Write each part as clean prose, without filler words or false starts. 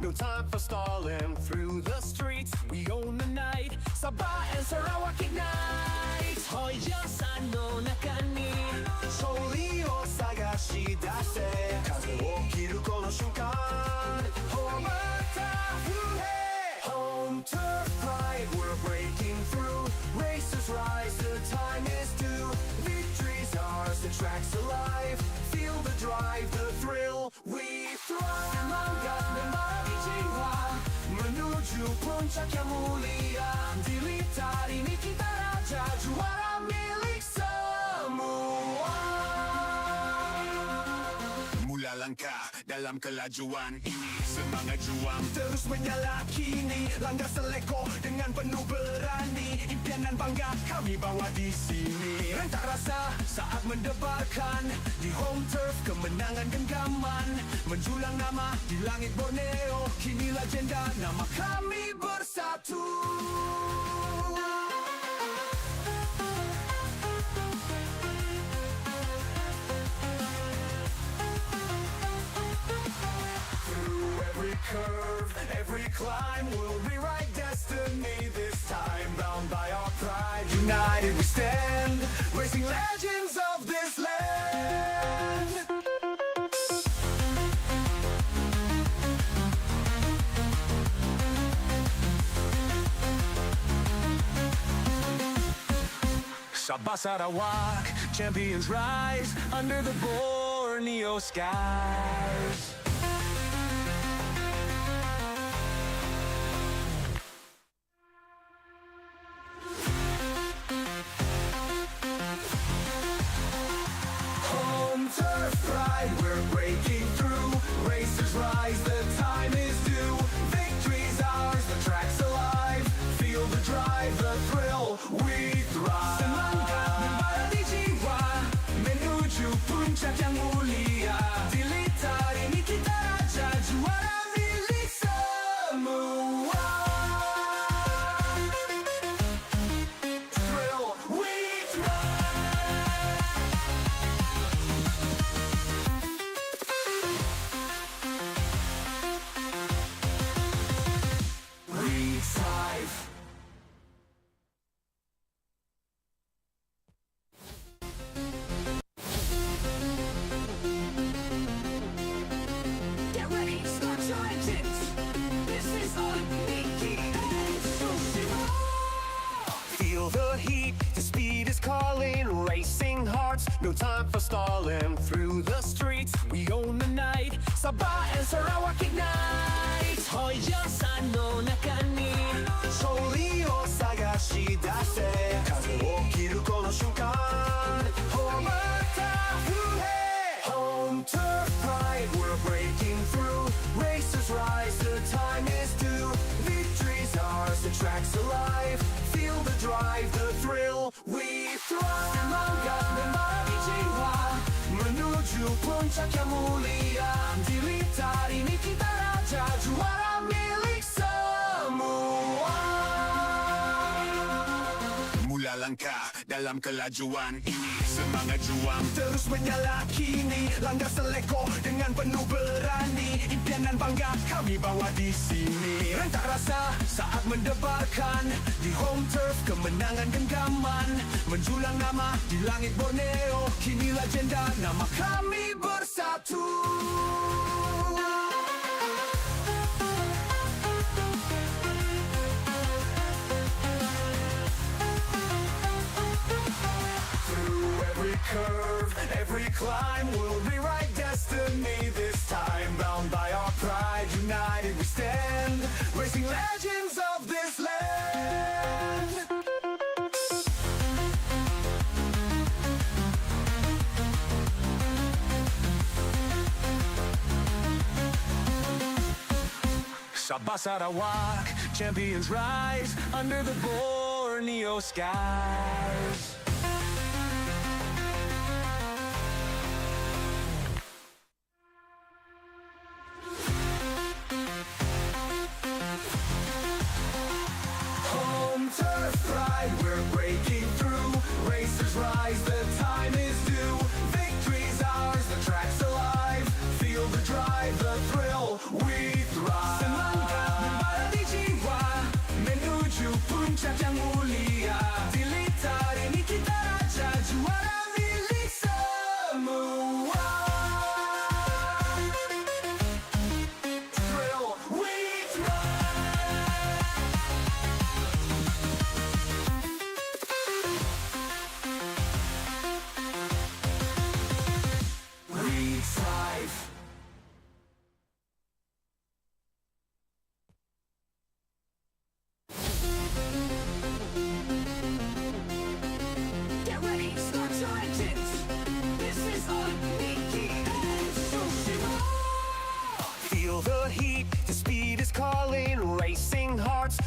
no time for stalling. Through the streets, we own the night. Sabah and Sarawak ignite. Hoyaの中に勝利を探し出せ。風起きるこの瞬間。羽ばたくへ。Home turf pride, we're breaking through. Racers rise, the time is due. Victory's ours, the track's alive. Feel the drive, the thrill, we thrive. Semangat membara jiwa menuju puncak yang mulia. Dilita ini kita raja, juara milik semua. Mula langkah dalam kelajuan ini, semangat juang terus menyala kini. Langkah seleko dengan penuh berani. Impian dan bangga kami bawa di sini. Rentak rasa saat mendebarkan di home turf kemenangan genggaman. Menjulang nama di langit Borneo. Kini legenda nama kami bersatu. Every curve, every climb will rewrite destiny this time. Bound by our pride, united we stand, racing legends of this land. Sabah Sarawak, champions rise under the Borneo skies. We're breaking through, racers rise, the time is due. Victory's ours, the track's alive. Feel the drive, the thrill, we thrive. Semangat membara di jiwa menuju puncak yang mulia. Dilita ini kita raja, juara milik semua. Thrill, we thrive. Feel the heat, the speed is calling. Racing hearts, no time for stalling. Through the streets, we own the night. Sabah and Sarawak ignite. Hoya no nakani勝利を探し出せ。風起きるこの瞬間。羽ばたくへ。Home turf pride, we're breaking through. Racers rise, the time is due. Victory's ours, the track's alive. Feel the drive, the thrill, we thrive. Semangat membara di jiwa menuju puncak yang mulia. Dilita ini kita raja, juara milik semua. Mula langkah dalam kelajuan ini, semangat juang terus menyala kini. Langkah seleko dengan penuh berani. Impian dan bangga kami bawa di sini. Rentak rasa saat mendebarkan di home turf kemenangan genggaman. Menjulang nama di langit Borneo. Kini legenda nama kami bersatu. Every curve, every climb will rewrite destiny this time. Bound by our pride, united we stand, racing legends of this land. Sabah Sarawak, champions rise under the Borneo skies. We're breaking through, racers rise, the time is due. Victory's ours, the track's alive. Feel the drive, the thrill, we thrive.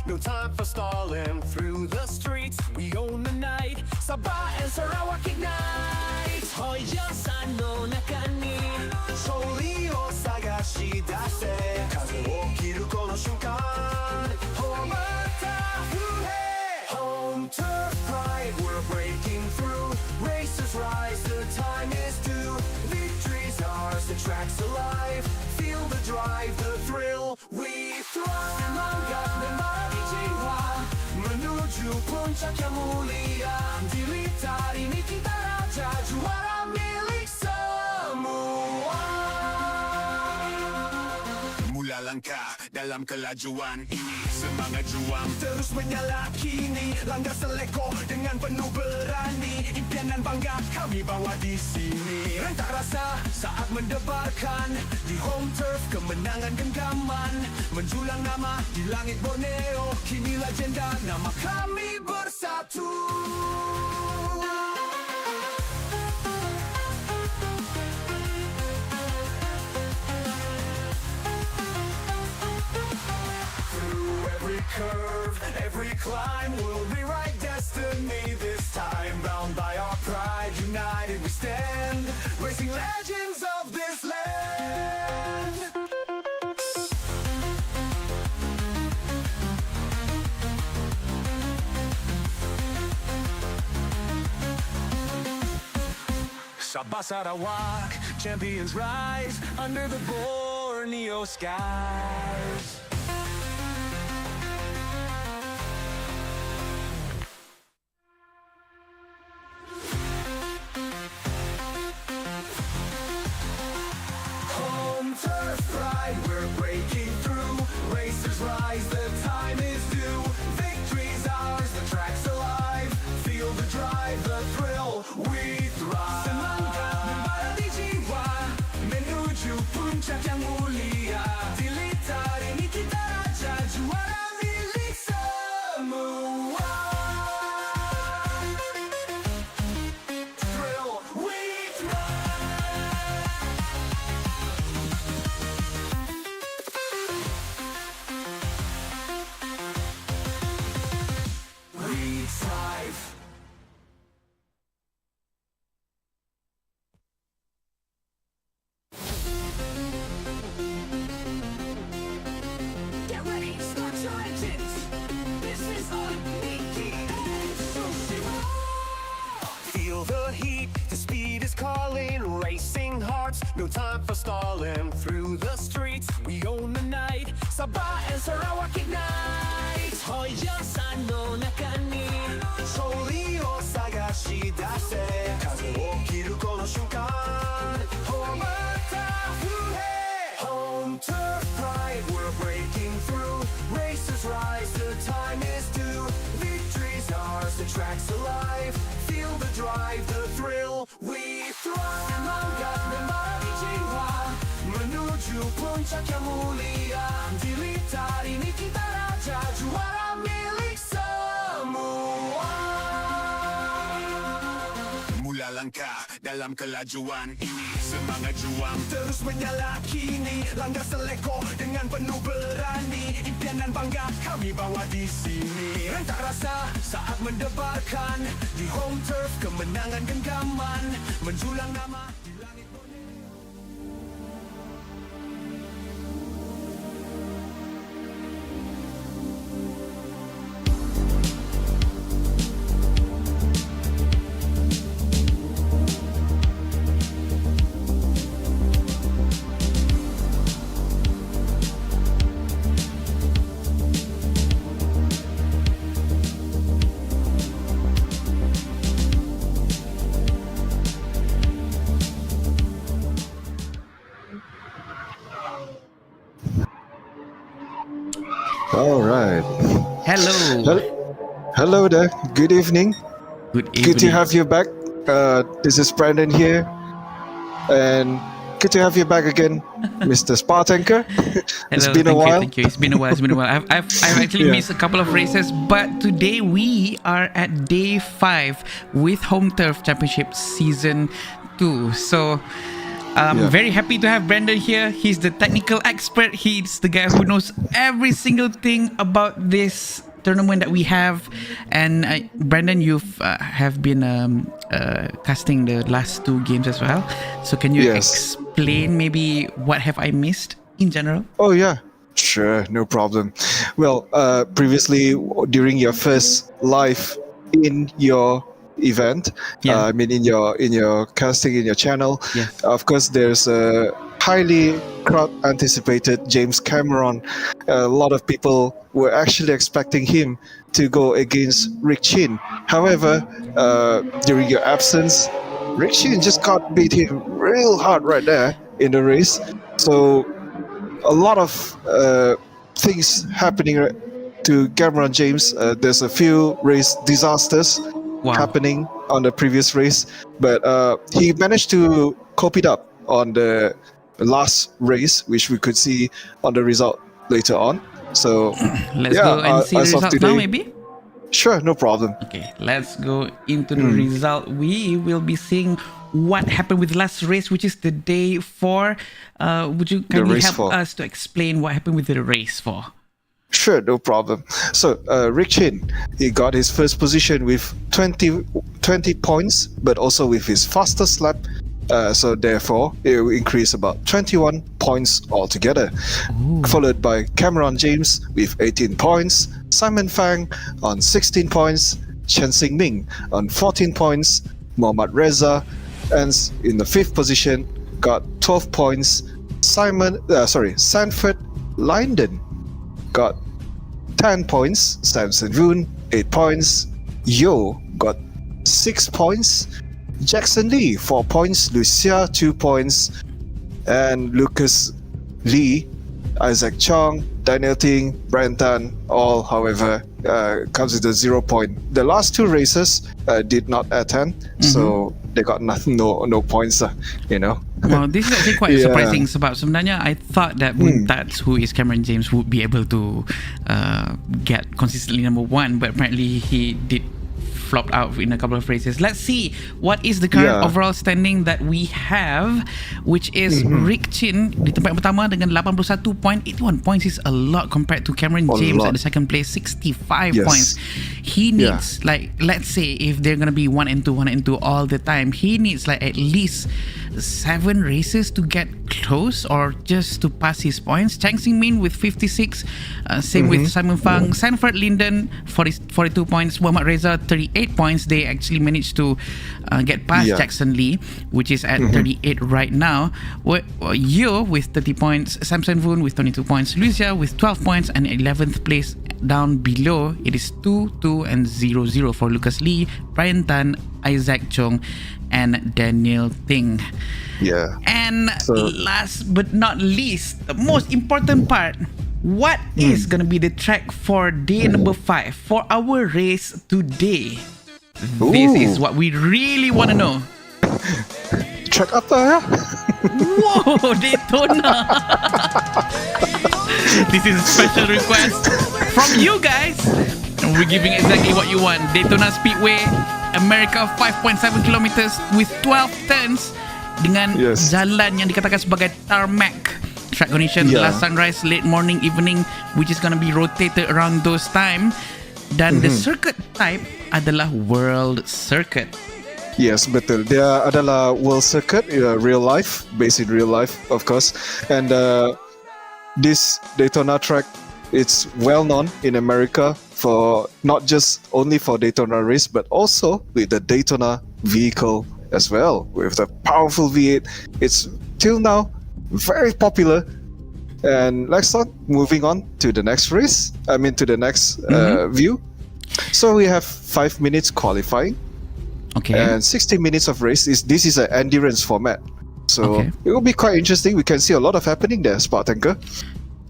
no time for stalling. Through the streets, we own the night. Sabah and Sarawak ignite. Hoya sano naka ni勝利を探し出せ。風を切るこの瞬間。ほまた不平。Home turf pride, we're breaking through. Racers rise, the time is due. Victory's ours, the track's alive. Feel the drive, the thrill, we thrive. Semangat dan mari jiwa menuju puncak yang mulia. Dilita ini kita raja, juara milik semua. Mula langkah dalam kelajuan ini, semangat juang terus menyala kini. Langkah seleko dengan penuh berani. Impian dan bangga kami bawa di sini. Rentak rasa saat mendebarkan di home turf kemenangan genggaman. Menjulang nama di langit Borneo. Kini legenda nama kami bersatu. Every curve, every climb will rewrite destiny. This time bound by our pride, united we stand, racing legends of this land. Sabah Sarawak, champions rise under the Borneo skies. We're breaking through, racers rise, the time is due. Victory's ours, the track's alive. Feel the drive, the thrill, we thrive. Semangat dan mari jiwa menuju puncak yang mulia. Dilita ini kita raja, juara milik semua. Thrill, we thrive. Get ready, start your engines. This is on Ming. Feel the heat, the speed is calling. Racing hearts, no time for stalling. Through the streets, we own the night. Sabah and Sarawak ignite. Hoya sano naka ni勝利を探し出せ。風を切るこの瞬間。ほまた不平。Home turf pride, we're breaking through. Racers rise, the time is due. Victory's ours, the track's alive. Feel the drive, the thrill, we thrive. Semangat dan mari jiwa menuju puncak yang mulia. Dilita ini kita raja, juara milik semua. Mula langkah dalam kelajuan ini, semangat juang terus menyala kini. Langkah seleko dengan penuh berani. Impian dan bangga kami bawa di sini. Rentak rasa saat mendebarkan di home turf kemenangan genggaman. Menjulang nama di langit Borneo. All right. Hello. Hello there. Good evening. Good evening. Good to have you back. This is Brandon here, and good to have you back again, Mr. Spartanker. It's Hello, been a while. Thank you. It's been a while. I've actually Yeah. missed a couple of races, but today we are at day 5 with Home Turf Championship Season 2. So Yeah. Very happy to have Brandon here. He's the technical expert. He's the guy who knows every single thing about this tournament that we have. And Brandon, you've have been casting the last two games as well. So can you Yes. explain maybe what have I missed in general? Oh yeah, sure, no problem. Well, previously during your first live in your event, Yeah. I mean in your casting in your channel, Yes. of course there's a highly crowd anticipated James Cameron. A lot of people were actually expecting him to go against Rick Chin. However, during your absence, Rick Chin just got beat him real hard right there in the race. So a lot of things happening to Cameron James. There's a few race disasters happening on the previous race, but he managed to cope it up on the last race, which we could see on the result later on. So Let's go and see the as of results now, maybe. Sure, no problem. Okay, let's go into the result. We will be seeing what happened with the last race, which is the day 4. Would you kindly race help 4. us to explain what happened with the race 4? Sure, no problem. So Rick Chin, he got his first position with 20 points, but also with his fastest lap. So therefore, it will increase about 21 points altogether. Followed by Cameron James with 18 points, Simon Fang on 16 points, Ming on 14 points, Mohammad Reza ends in the 5th position, got 12 points. Sanford Linden got 10 points, Samson Voon 8 points, Yo got 6 points, Jackson Lee 4 points, Lucia 2 points, and Lucas Lee, Isaac Chong, Daniel Ting, Brian Tan, all however comes with a 0 point. The last 2 races did not attend, so they got nothing, no points, you know. Well, this is actually quite Yeah. surprising sebab sebenarnya I thought that that's who is Cameron James would be able to get consistently number 1, but apparently he did flopped out in a couple of races. Let's see what is the current overall standing that we have, which is Rick Chin di tempat yang pertama dengan 81 point. 81 points is a lot compared to Cameron James at the second place, 65 points. He needs like, let's say if they're gonna be 1 and 2 all the time, he needs like at least 7 races to get close or just to pass his points. Cheng Min with 56, same with Simon Fang, Sanford Linden 42 points, Mohammad Reza 38 points. They actually managed to get past Jackson Lee, which is at 38 right now. Yo with 30 points, Samson Voon with 22 points, Lucia with 12 points, and 11th place down below it is 2 and 0 for Lucas Lee, Brian Tan, Isaac Chong, and Daniel Ting. And last but not least, the most important part, what is gonna be the track for day number 5 for our race today? This is what we really want to know. Track apa ya? Whoa, Daytona! This is a special request from you guys. And we're giving exactly what you want. Daytona Speedway, America, 5.7 kilometers with 12 turns dengan jalan yang dikatakan sebagai tarmac. Track condition, last sunrise, late morning, evening, which is going to be rotated around those time. Dan the circuit type adalah world circuit. Yes, betul. Dia adalah world circuit, real life, based in real life, of course. And this Daytona track, it's well known in America for not just only for Daytona race, but also with the Daytona vehicle as well. With the powerful V8, it's till now very popular. And let's start moving on to the next race. I mean, to the next view. So we have 5 minutes qualifying. Okay. And 60 minutes of race. This is an endurance format. So it will be quite interesting. We can see a lot of happening there, Spartanker.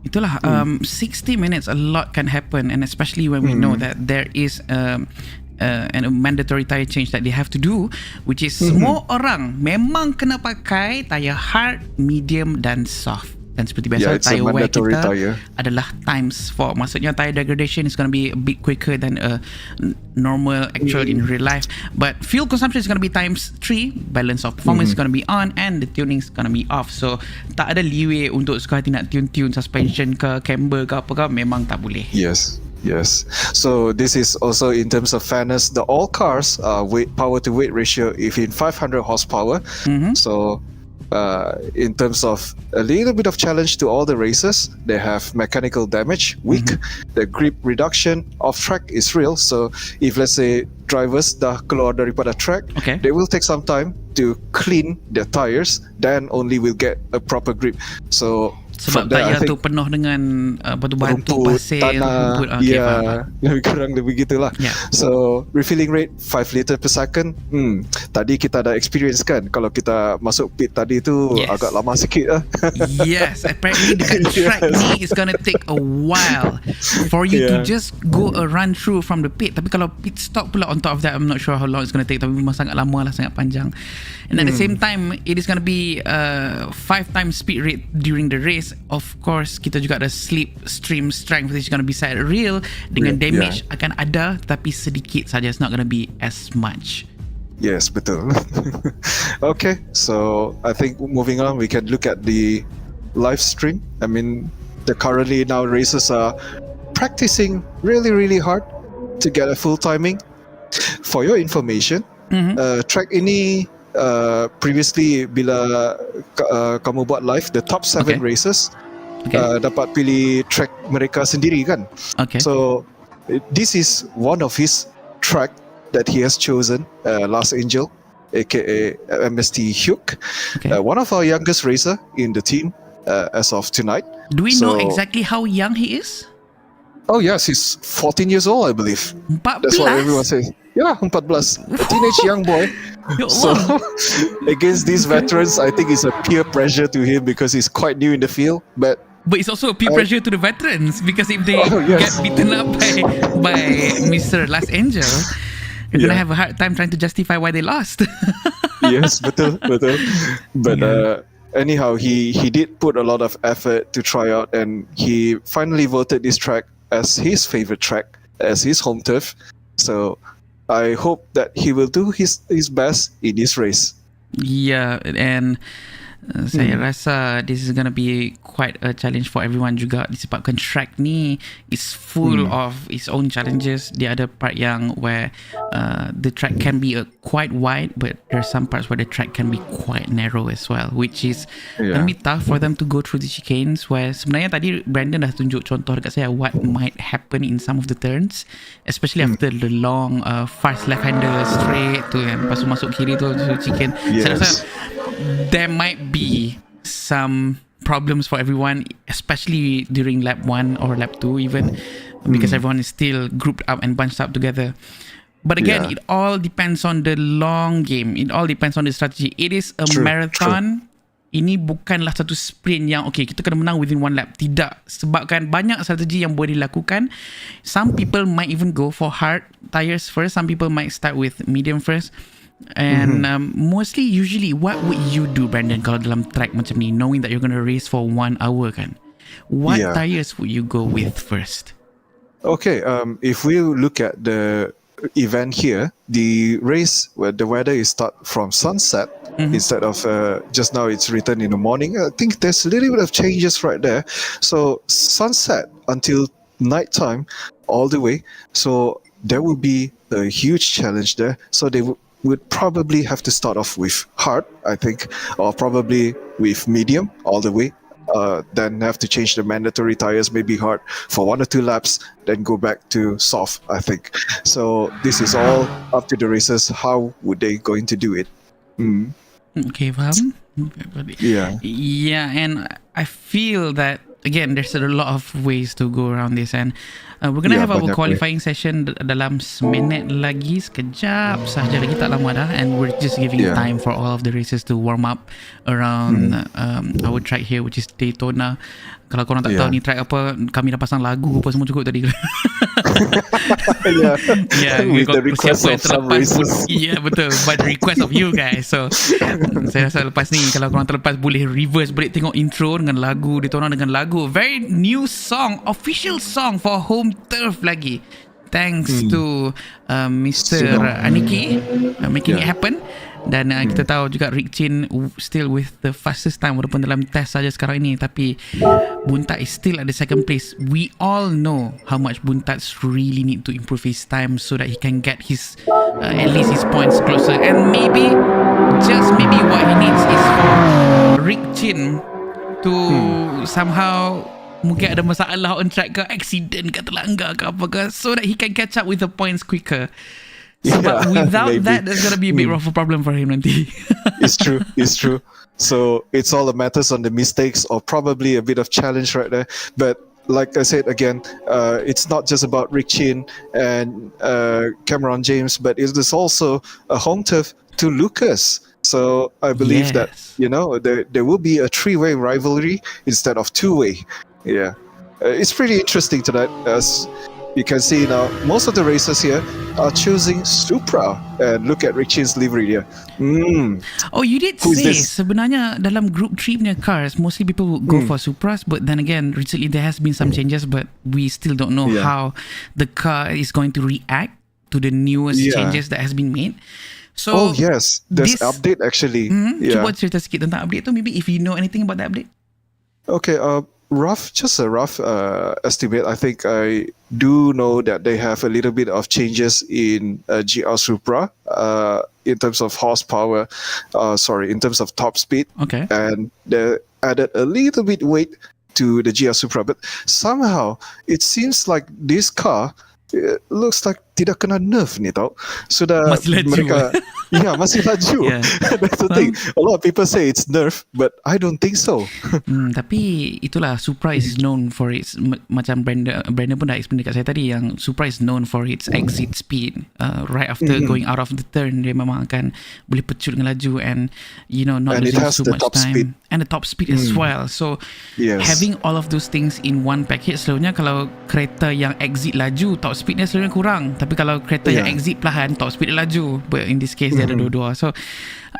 Itulah 60 minutes, a lot can happen, and especially when we know that there is a mandatory tire change that they have to do, which is semua orang memang kena pakai tire hard, medium dan soft. Dan seperti Yeah, biasa, it's a tire wear mandatory kita tire. adalah times 4. Maksudnya tire degradation is going to be a bit quicker than a normal actual in real life. But fuel consumption is going to be times 3. Balance of performance is going to be on, and the tuning is going to be off. So tak ada leeway untuk suka hati nak tune suspension ke camber ke apa ke, memang tak boleh. Yes. So this is also in terms of fairness. The all cars power to weight ratio is in 500 horsepower. So in terms of a little bit of challenge to all the racers, they have mechanical damage, weak. The grip reduction off track is real. So if let's say drivers dah keluar daripada track, they will take some time to clean their tires, then only will get a proper grip. So sebab tayar tu penuh dengan batu-batu, pasir, tanah, rumput. Okay, lebih kurang lebih gitulah. So refilling rate 5 liter per second. Tadi kita ada experience kan, kalau kita masuk pit tadi tu agak lama sikit lah. Yes, apparently dekat track ni it's gonna take a while for you to just go a run through from the pit. Tapi kalau pit stop pula on top of that, I'm not sure how long it's gonna take, tapi memang sangat lama lah, sangat panjang. And at the same time, it is gonna be 5 times speed rate during the race. Of course, kita juga ada slipstream strength which is going to be set real. Dengan damage akan ada, tapi sedikit saja. It's not going to be as much. Yes, betul. Okay, so I think moving on, we can look at the live stream. I mean, the currently now racers are practicing really hard to get a full timing. For your information, track ini previously bila kamu buat live, the top 7 racers dapat pilih track mereka sendiri kan. So this is one of his track that he has chosen, Last Angel, aka MST Hugh, one of our youngest racer in the team as of tonight. Do we know exactly how young he is? Oh yes, he's 14 years old, I believe. 14? That's what everyone says. Yeah, 14. A teenage young boy. So against these veterans, I think it's a peer pressure to him because he's quite new in the field. But it's also a peer pressure to the veterans, because if they get beaten up by Mr. Last Angel, you're gonna have a hard time trying to justify why they lost. Yes, betul. But anyhow, he did put a lot of effort to try out, and he finally voted this track as his favorite track, as his home turf. So I hope that he will do his best in this race. Yeah, and saya rasa this is gonna be quite a challenge for everyone juga, disebabkan track ni is full of its own challenges. Dia ada part yang where the track can be quite wide, but there's some parts where the track can be quite narrow as well, which is gonna be tough for them to go through the chicanes, where sebenarnya tadi Brandon dah tunjuk contoh dekat saya what might happen in some of the turns, especially after the long fast left-hander straight tu, yang lepas tu masuk kiri tu chicane. Saya rasa there might be some problems for everyone, especially during lap 1 or lap 2 even, because everyone is still grouped up and bunched up together. But again, it all depends on the long game. It all depends on the strategy. It is a marathon. Ini bukanlah satu sprint yang kita kena menang within 1 lap. Tidak, sebabkan banyak strategi yang boleh dilakukan. Some people might even go for hard tires first. Some people might start with medium first. And mostly, usually, what would you do, Brandon, kalau dalam track macam ni, knowing that you're going to race for 1 hour kan? What tires would you go with first? Okay, if we look at the event here, the race where the weather is start from sunset instead of just now it's written in the morning. I think there's a little bit of changes right there. So sunset until nighttime all the way. So there will be a huge challenge there. So they would probably have to start off with hard, I think, or probably with medium all the way. Then have to change the mandatory tires, maybe hard for 1 or 2 laps, then go back to soft, I think. So this is all up to the racers. How would they going to do it? Okay, faham? Yeah, and I feel that again, there's a lot of ways to go around this, and we're gonna have our qualifying session dalam seminit lagi, sekejap sahaja lagi, tak lama dah, and we're just giving time for all of the races to warm up around our track here, which is Daytona. Kalau korang tak tahu ni track apa, kami dah pasang lagu apa semua cukup tadi. Yeah, Yeah, with the kau request siapa yang of some terlepas pun. races. Yeah, betul. By the request of you guys. So, saya rasa lepas ni, kalau korang terlepas, boleh reverse balik tengok intro dengan lagu Daytona dengan lagu. Very new song, official song for home turf lagi. Thanks to Mr. Aniki making it happen. Dan kita tahu juga Rick Chin still with the fastest time walaupun dalam test saja sekarang ini, tapi Buntat is still at the second place. We all know how much Buntat really need to improve his time so that he can get his at least his points closer, and maybe just maybe what he needs is for Rick Chin to somehow mungkin ada masalah on track ke, accident ke, terlanggar ke apa ke, so that he can catch up with the points quicker. But without maybe. that, there's gonna be a bit of a problem for him nanti. It's true. So it's all the matters on the mistakes or probably a bit of challenge right there. But like I said again, it's not just about Rick Chin and Cameron James, but it is also a home turf to Lucas. So I believe that, you know, there will be a three-way rivalry instead of two-way. Yeah, it's pretty interesting tonight. As you can see now, most of the racers here are choosing Supra, and look at Rick Chin's livery here. Oh, you did Who's say this? sebenarnya dalam group 3 punya cars, mostly people would go for Supras, but then again, recently there has been some changes, but we still don't know how the car is going to react to the newest changes that has been made. So, yes, there's update actually. Cuba cerita sikit tentang update tu, maybe if you know anything about the update. Okay, just a rough estimate. I think I do know that they have a little bit of changes in GR Supra in terms of horsepower, in terms of top speed. Okay. And they added a little bit weight to the GR Supra. But somehow, it seems like this car looks like tidak kena nerf ni tau. Sudah masih laju. Mereka masih laju. That's the thing. A lot of people say it's nerf, but I don't think so. Tapi itulah, Supra is known for its macam Brandon pun dah explain dekat saya tadi, yang Supra is known for its exit speed. Right after going out of the turn, dia memang akan boleh pecut dengan laju, and you know, not and losing so much time. Speed. And the top speed as well. So having all of those things in one package, selalunya kalau kereta yang exit laju, top speednya selalunya kurang. Tapi kalau kereta yang exit perlahan, top speed dia laju. But in this case, dia ada dua-dua. So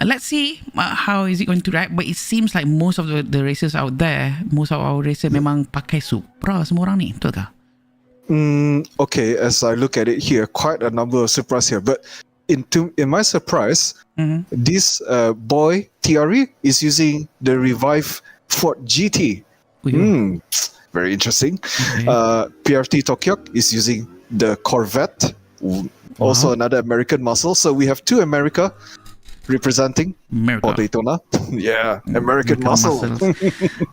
let's see how is it going to react. But it seems like most of the racers out there, most of our racers memang pakai Supra semua orang ni, betul ke? Okay, as I look at it here, quite a number of Supras here. But in my surprise, this boy TRE is using the revived Ford GT. Very interesting. Okay. PRT Tokyok is using the Corvette, also another American muscle. So we have two America representing for Daytona. American muscle.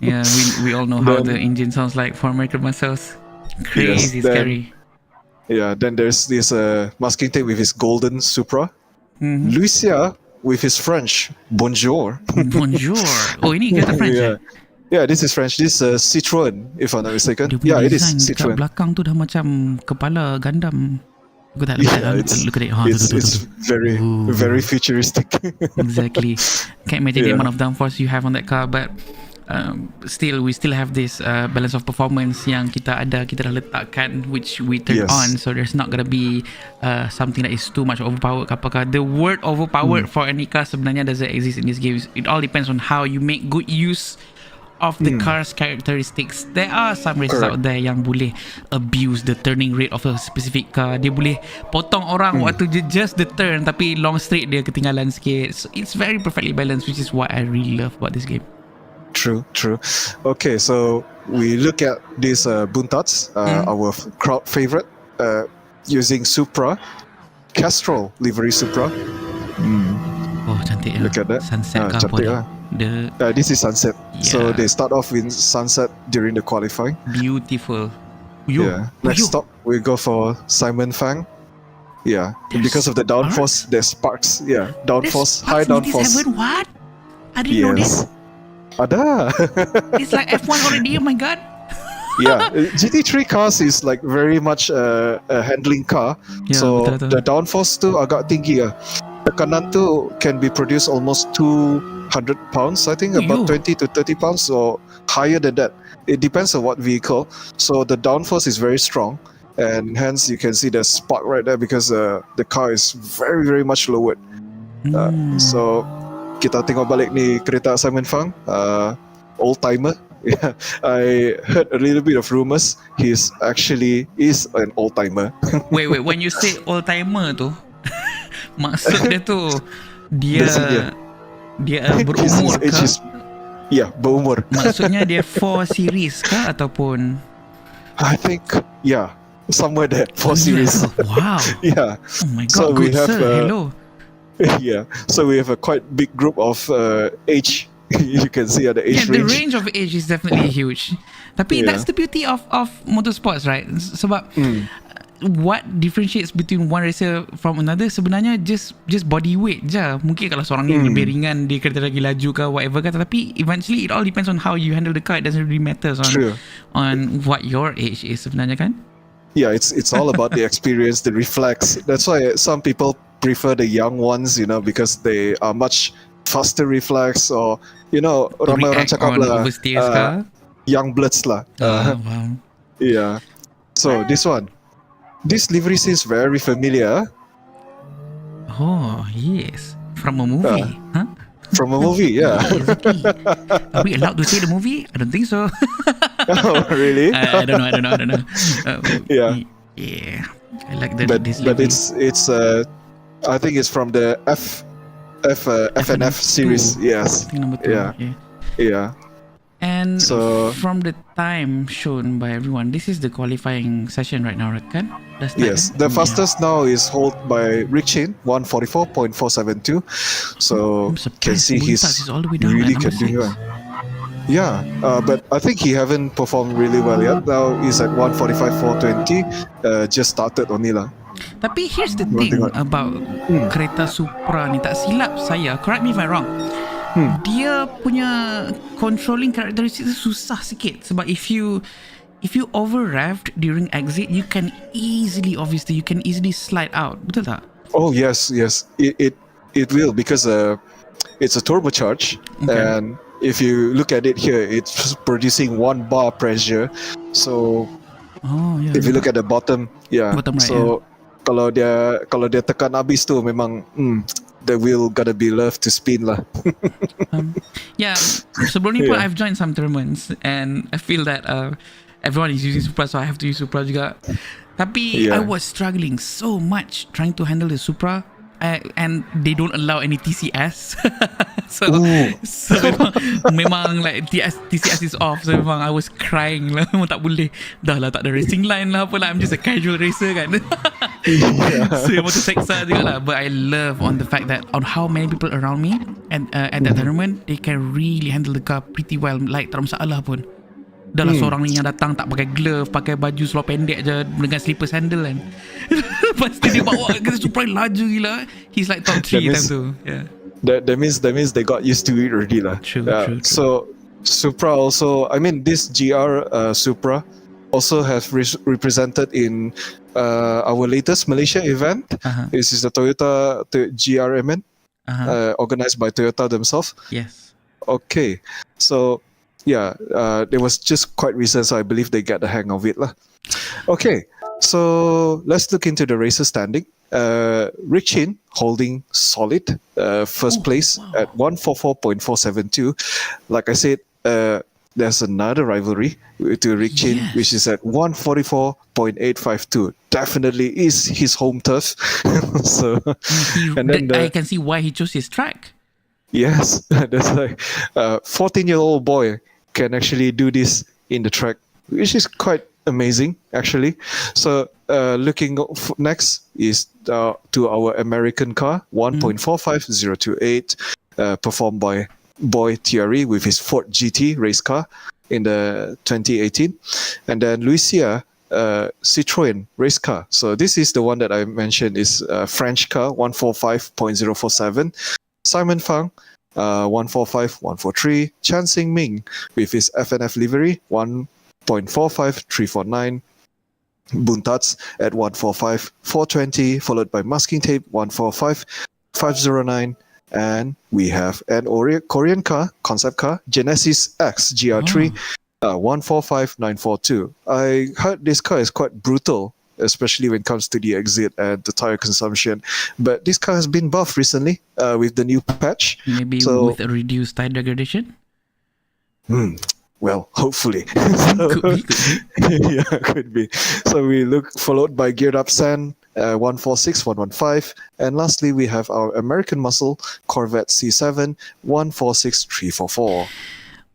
Yeah, we all know how the engine sounds like for American muscles. Crazy, scary. Yeah, then there's this masking tape with his golden Supra. Lucia with his French Bonjour. Bonjour. Oh, ini kereta French. Yeah, this is French. This is Citroen, if I'm not mistaken. Yeah, it is Citroen. Belakang tu dah macam kepala Gundam. Look at it. It's very futuristic. Exactly. Can't imagine the amount of downforce you have on that car, but we still have this balance of performance yang kita dah letakkan, which we turn on, so there's not gonna be something that is too much overpowered. Apakah the word overpowered for any car sebenarnya doesn't exist in this game. It all depends on how you make good use of the car's characteristics. There are some racers out there yang boleh abuse the turning rate of a specific car. Dia boleh potong orang waktu just the turn, tapi long straight dia ketinggalan sikit. So it's very perfectly balanced, which is what I really love about this game. True. Okay, so we look at these Buntats, our crowd favorite, using Supra, Castrol livery Supra. Oh, cantik lah. Look at that. Sunset ke apa dia? This is sunset. So they start off with sunset during the qualifying. Beautiful. Next stop, we go for Simon Fang. Because of the downforce, there's sparks. Downforce, high downforce. What? I didn't know this. Ada. It's like F1 already. Oh my god. GT3 cars is like very much a handling car. So betul. The downforce tu agak tinggi lah. Tekanan tu can be produced almost 200 pounds, I think, about 20 to 30 pounds or higher than that. It depends on what vehicle. So the downforce is very strong. and hence you can see the spark right there because the car is very very much lowered. So kita tengok balik ni kereta Simon Fang, old timer. Yeah, I heard a little bit of rumors. He's actually is an old timer. Wait, when you say old timer tu, maksud dia tu dia berumur His age ke? is, yeah, berumur. Maksudnya dia 4 series ke ataupun I think, yeah, somewhere there, 4 series. Wow. Yeah. Oh my god, So we good have, sir. Hello. Yeah, so we have a quite big group of age. You can see at the age Yeah, the range. range of age is definitely huge. Tapi Yeah. that's the beauty of motorsports, right? Sebab what differentiates between one racer from another sebenarnya just body weight je. Mungkin kalau seorang ni lebih ringan, dia kereta lagi laju ke whatever kan, tapi eventually it all depends on how you handle the car. It doesn't really matter on what your age is sebenarnya kan. Yeah, it's all about the experience, the reflex. That's why some people prefer the young ones, because they are much faster reflex, or ramai orang React cakap on lah, oversteers ke? young bloods lah. Wow. Yeah. So this livery seems very familiar. Oh yes, from a movie, huh? From a movie, yeah. Exactly. Are we allowed to say the movie? I don't think so. Oh, really? I don't know. Yeah. Yeah. I like But this but livery. it's I think it's from the FNF series. Yes. I think number 2. Yeah. Yeah. And So- from the time shown by everyone, this is the qualifying session right now, right? Kan? That's Yes, the fastest now is held by Rick Chin, 144.472. So I'm can surprised see he's Buntas is all the way down really at number can do 6. well. Yeah, but I think he haven't performed really well yet. Now he's at 145.420. Just started only lah. Tapi here's the Boleh thing tengok. about kereta Supra ni, tak silap saya, correct me if I'm wrong, dia punya controlling characteristics susah sikit. Sebab if you over revved during exit, you can easily slide out. Betul tak? Oh yes, it will, because it's a turbocharge, Okay. and if you look at it here, it's producing 1 bar pressure. So Oh yeah. if you look at the bottom, yeah. Bottom right, So kalau dia tekan habis tu, memang the wheel gotta be left to spin lah. Yeah, sebelum ni pun Yeah. I've joined some tournaments and I feel that everyone is using Supra, so I have to use Supra juga. Tapi I Yeah. was struggling so much trying to handle the Supra, and they don't allow any TCS. so memang like TCS is off. So memang I was crying lah. Memang tak boleh. Dah lah tak ada racing line lah, apa lah. I'm just a casual racer kan. So memang terseksa juga lah. But I love on the fact that on how many people around me and at that tournament, they can really handle the car pretty well. Like tak ada masalah pun. Dah lah seorang ni yang datang tak pakai glove, pakai baju seluar pendek je dengan slipper sandal kan. Lepas tu dia bawa kereta Supra laju gila. He's like top 3 time tu. Yeah. That means they got used to it already lah. True. So Supra also, I mean, this GR Supra also has represented in our latest Malaysia event. This is the Toyota GRMN, organized by Toyota themselves. Yes. Okay, so yeah, it was just quite recent, so I believe they get the hang of it lah. Okay, so let's look into the racer standing. Rick Chin holding solid first place at 144.472. Like I said, there's another rivalry to Rick Chin, Yes. which is at 144.852. Definitely is his home turf. So, and then I can see why he chose his track. yes, that's like 14-year-old boy can actually do this in the track, which is quite amazing actually. So looking next is to our American car, 1.45028, performed by Boy Thierry with his Ford GT race car in the 2018, and then Lucia Citroën race car. So this is the one that I mentioned is French car, 145.047. Simon Fang, 145.143. Ming with his FNF livery, 1.45349. Buntats at 145.420, followed by masking tape 145.509. And we have an Korean car, concept car, Genesis X GR3, 145.942. I heard this car is quite brutal especially when it comes to the exit and the tire consumption. But this car has been buffed recently with the new patch. Maybe So, with a reduced tire degradation. well, hopefully. Could be. Yeah, could be. So we look followed by geared up San 146, 115, and lastly we have our American muscle Corvette C7 146, 344.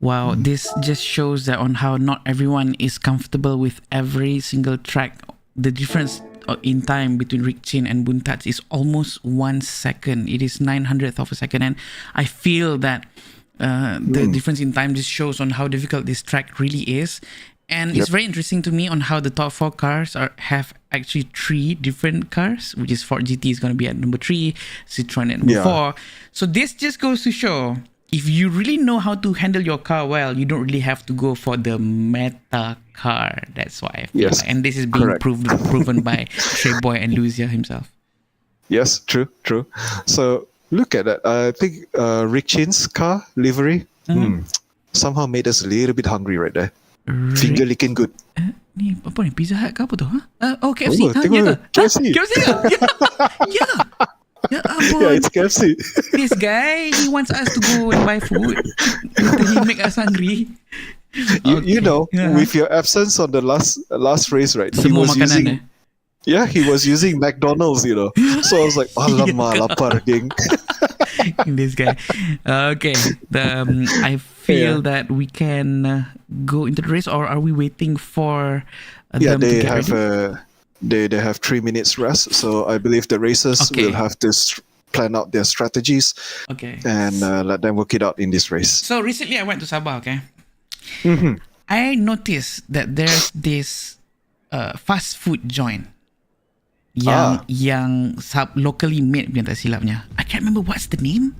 Wow, this just shows that on how not everyone is comfortable with every single track. The difference in time between Rick Chin and Buntats is almost 1 second. It is 900th of a second, and I feel that the difference in time just shows on how difficult this track really is. And it's very interesting to me on how the top 4 cars have actually 3 different cars, which is Ford GT is going to be at number 3, Citroen at number 4. So this just goes to show, if you really know how to handle your car well, you don't really have to go for the meta car. That's why I feel like. And this is being proven by Trey Boy and Lucia himself. Yes, true. So look at that. I think Rick Chin's car livery somehow made us a little bit hungry right there. Finger licking good. Ni apa ni? Pizza Hut ke apa tu? KFC. Oh, tengok KFC. KFC ke? Ya. Ya ampun. Yeah, it's KFC. This guy, he wants us to go and buy food. He make us hungry. You know, with your absence on the last race, right? Semua makanan he was using McDonald's, So I was like, alamak, lapar, geng. This guy. Okay. I feel that we can go into the race, or are we waiting for them to get ready? They have 3 minutes rest, so I believe the racers will have to plan out their strategies and let them work it out in this race. So recently I went to Sabah, I noticed that there's this fast food joint yang locally made punya, tak silapnya. I can't remember what's the name.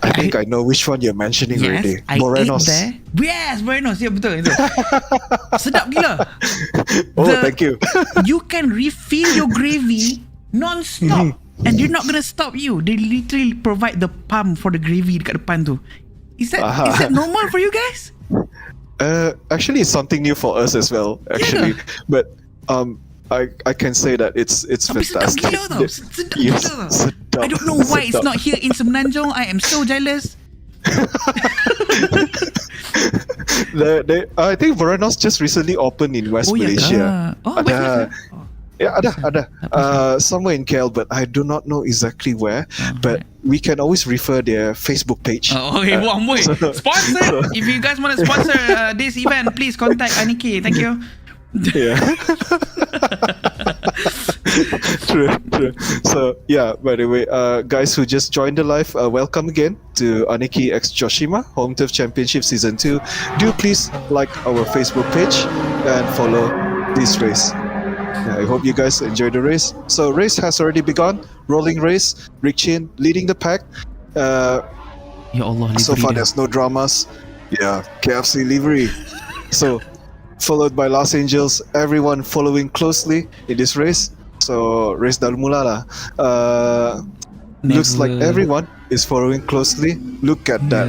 I think I know which one you're mentioning already. Morenos. Ate there. Yes, Morenos. Ya, betul. Sedap gila. Thank you. You can refill your gravy non-stop. And they're not gonna stop you. They literally provide the pump for the gravy dekat depan tu. Is that normal for you guys? Actually, it's something new for us as well. Actually, but I can say that it's fantastic. Sedap gila. I don't know why it's not here in Semenanjung. I am so jealous. I think Morenos just recently opened in West Malaysia. Ada. Somewhere in KL, but I do not know exactly where. But we can always refer their Facebook page. Sponsor! If you guys want to sponsor this event, please contact Aniki. Thank you. Yeah. True. So by the way, guys who just joined the live, welcome again to Aniki X Joshima Home Turf Championship Season 2. Do please like our Facebook page and follow this race. I hope you guys enjoy the race. So race has already begun. Rolling race. Rick Chin leading the pack. Ya Allah, so far there's no dramas. KFC livery. So followed by Los Angeles, everyone following closely in this race. So race dah mula lah. Looks like everyone is following closely. Look at that.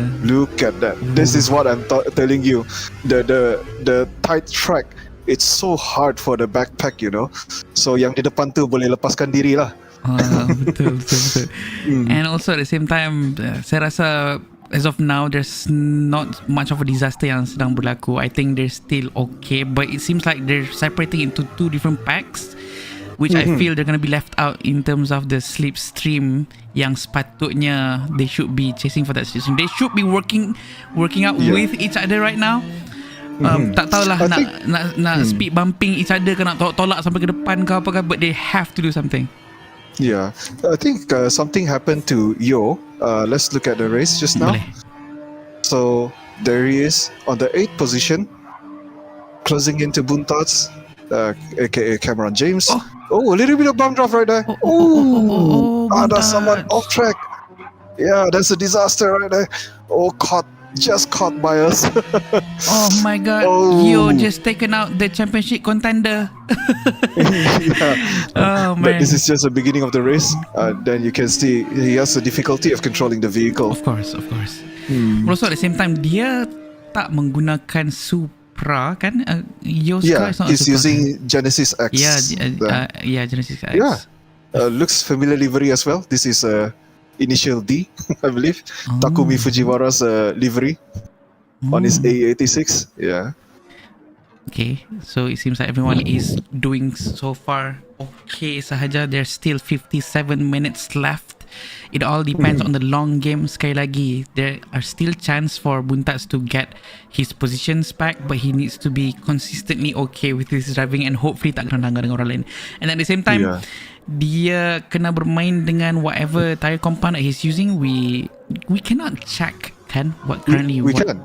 This is what I'm telling you. The tight track, it's so hard for the backpack, So yang di depan tu boleh lepaskan diri lah. Betul. And also at the same time, saya rasa as of now, there's not much of a disaster yang sedang berlaku. I think they're still okay, but it seems like they're separating into 2 different packs, which I feel they're going to be left out in terms of the slipstream yang sepatutnya they should be chasing for that slipstream. They should be working out with each other right now. Tak tahulah nak speed bumping each other ke nak tolak sampai ke depan ke apa ke, but they have to do something. Yeah, I think something happened to Yo. Let's look at the race just now. So there he is on the 8th position, closing into Buntats, aka Cameron James. A little bit of bump draft right there. There's someone off track. Yeah, that's a disaster right there. Just caught by us. Oh my god, Yo just taken out the championship contender. Oh man. But this is just the beginning of the race. Then you can see he has the difficulty of controlling the vehicle. Of course. Also at the same time, dia tak menggunakan Supra kan? Yo's car Yeah, is not a he's Supra. using Genesis X. Yeah, Genesis X. Yeah. Looks familiar livery as well. This is initial D, I believe. Takumi Fujiwara's livery on his A86. Yeah. Okay, so it seems like everyone is doing so far okay sahaja. There's still 57 minutes left. It all depends on the long game. Sekali lagi, there are still chance for Buntats to get his positions back, but he needs to be consistently okay with his driving and hopefully tak kena langgar dengan orang lain. And at the same time, dia kena bermain dengan whatever tire compound that he's using. We cannot check kan what currently we can.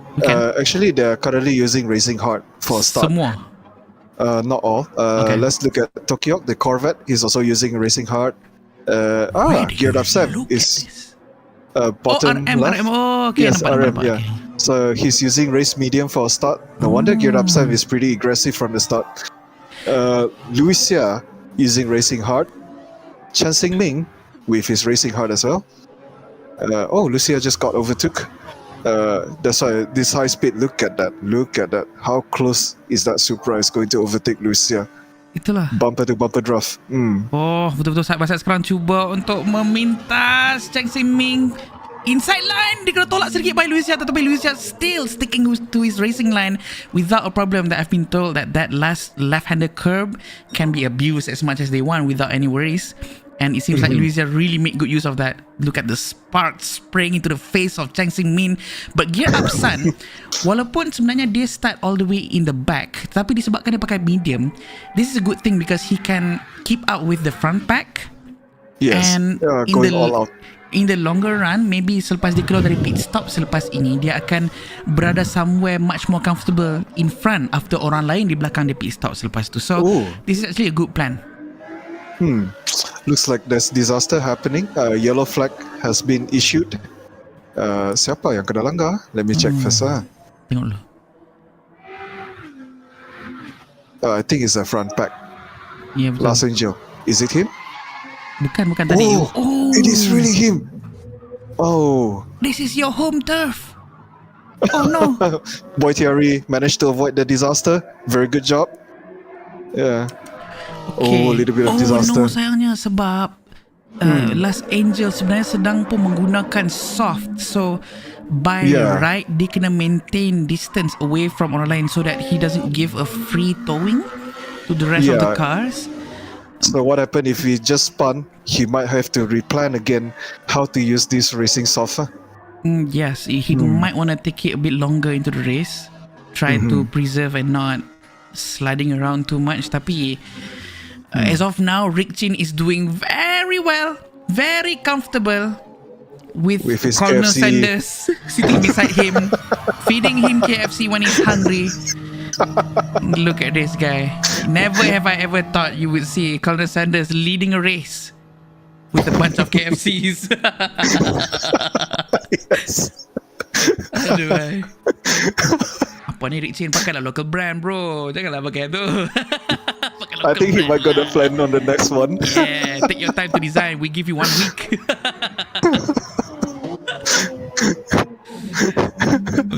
Actually, they're currently using Racing Heart for a start. Semua. Not all. Let's look at Tokyo, the Corvette. He's also using Racing Heart. Geared up Sam is bottom left. RM. Oh, okay. Yes, RM. Yeah. Okay. So he's using race medium for a start. No wonder Geared up Sam is pretty aggressive from the start. Lucia using Racing Heart. Cheng Ming with his Racing Heart as well. Lucia just got overtook. That's why this high speed. Look at that. How close is that Supra is going to overtake Lucia? Itulah. Bumper to bumper draft. Oh, betul-betul sahabat sekarang cuba untuk memintas Cheng Ming inside line. Dia kena tolak sedikit by Lucia, tetapi Lucia still sticking to his racing line without a problem. That I've been told that last left-hander curb can be abused as much as they want without any worries. And it seems like Lucia really made good use of that. Look at the sparks spraying into the face of Cheng Ming. But Gear Up Sun, walaupun sebenarnya dia start all the way in the back, tapi disebabkan dia pakai medium, this is a good thing because he can keep up with the front pack. Yes, and going all out. In the longer run, maybe selepas dia keluar dari pit stop selepas ini, dia akan berada somewhere much more comfortable in front after orang lain di belakang dia pit stop selepas tu. So this is actually a good plan. Looks like there's disaster happening. Yellow flag has been issued. Siapa yang kena langgar? Let me check first. Tengok dulu. I think it's the front pack. Ya, betul. Last Angel. Is it him? Bukan tadi. It is really him. Oh. This is your home turf. Oh no. Boy Thierry managed to avoid the disaster. Very good job. Yeah. Okay. A little bit of disaster. No, sayangnya sebab Last Angel sebenarnya sedang pun menggunakan soft. So by right, dia kena maintain distance away from orang lain so that he doesn't give a free towing to the rest of the cars. So what happened if he just spun? He might have to replan again how to use this racing software. Yes, he might want to take it a bit longer into the race. Try to preserve and not sliding around too much. Tapi as of now, Rick Chin is doing very well, very comfortable with his Colonel KFC. Sanders sitting beside him, feeding him KFC when he's hungry. Look at this guy. Never have I ever thought you would see Colonel Sanders leading a race with a bunch of KFCs. Yes. Aduh, ay. Apa ni Rick Chin? Pakailah local brand, bro. Janganlah pakai tu. I think he might got a plan on the next one. Yeah, take your time to design. We give you 1 week.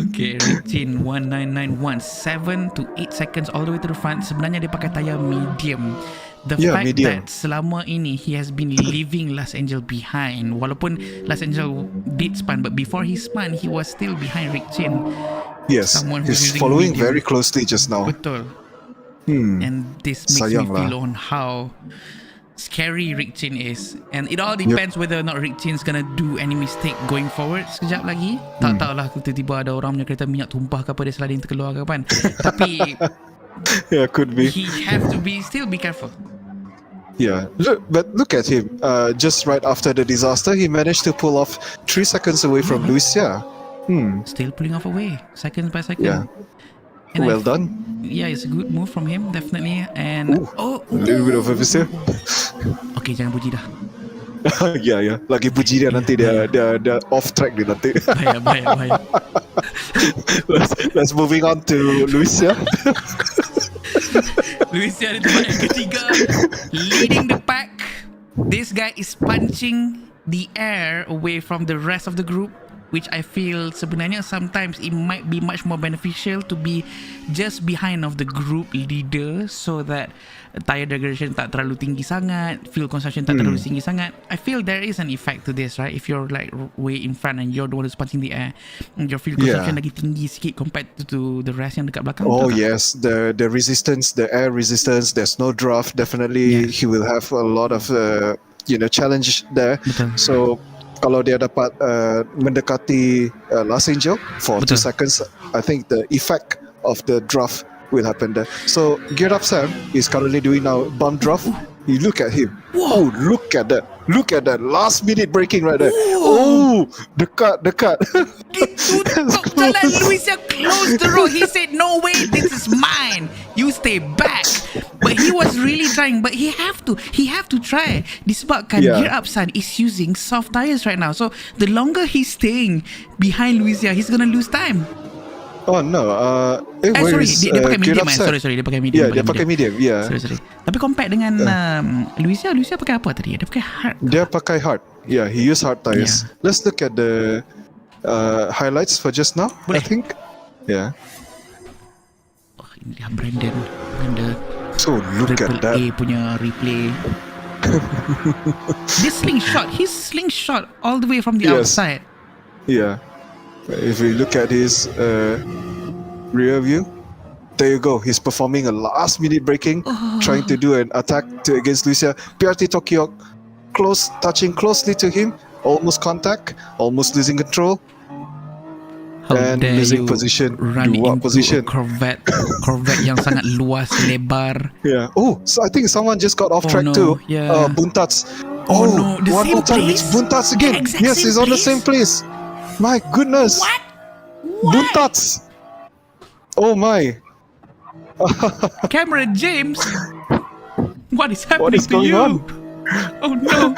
Okay, Rick Chin 1991, 7 to 8 seconds all the way to the front. Sebenarnya dia pakai tayar medium. The fact medium. that selama ini he has been leaving Last Angel behind. Walaupun Last Angel did spun, but before he spun, he was still behind Rick Chin. Yes, he's following very closely just now. Betul. And this makes me feel on how scary Rick Chin is. And it all depends whether or not Rick Chin's gonna do any mistake going forward. Sekejap lagi, tak tahulah tiba-tiba ada orang punya kereta minyak tumpah ke apa, dia sliding terkeluar ke apa. Tapi could be. he have to still be careful. Yeah, look at him. Just right after the disaster, he managed to pull off 3 seconds away from Lucia. Still pulling off away, second by second. Yeah. And Well done. Yeah, it's a good move from him, definitely. And a little bit of oversteer. Okay, jangan puji dah. Yeah. Lagi puji dia nanti dia off track dia nanti. Bahaya. Let's moving on to Lucia. Lucia di tempat yang ketiga, leading the pack. This guy is punching the air away from the rest of the group which I feel sebenarnya sometimes it might be much more beneficial to be just behind of the group leader so that tire degradation tak terlalu tinggi sangat, fuel consumption tak terlalu tinggi sangat. I feel there is an effect to this, right? If you're like way in front and you're the one who's punching the air, your fuel consumption lagi tinggi sikit compared to the rest yang dekat belakang. Oh yes, the resistance, the air resistance. There's no draft. Definitely, he will have a lot of challenge there. Betul. So kalau dia dapat mendekati last angel for 2 seconds, I think the effect of the draft will happen there. So Geared Up Sam is currently doing now bump draft. You look at him. Whoa. Oh, look at that. Look at that. Last minute braking right there. Oh, dekat. Jalan Luis yang close the road. He said, "No way, this is mine. You stay back." But he was really trying. But he have to try. Disebabkan Gear Up Sun is using soft tires right now. So the longer he's staying behind Luis, he's gonna lose time. Oh no, Dia pakai medium. Sorry, dia pakai medium. Yeah, dia pakai medium. Yeah. Sorry. Tapi compare dengan Luis pakai apa tadi? Dia pakai hard. Dia pakai hard. Yeah, he used hard tires. Yeah. Let's look at the highlights for just now. Boleh. I think. Yeah. Oh, ini dia Brandon. So look at Triple that. A punya replay. This slingshot. He's slingshot all the way from the outside. Yeah. If we look at his rear view, there you go. He's performing a last minute braking, trying to do an attack against Lucia. PRT Tokyo touching closely to him, almost contact, almost losing control. How and dare losing you position. run Dua into position. a Corvette yang sangat luas, lebar. Yeah. Oh, so I think someone just got off track no. too. Yeah. Buntats. Oh, no, the one same more time. place? It's Buntats again. The exact Yes, same he's on the place? same place. My goodness. What? Buntats. Oh my. Cameron James, what is happening What is to going you? on? Oh no,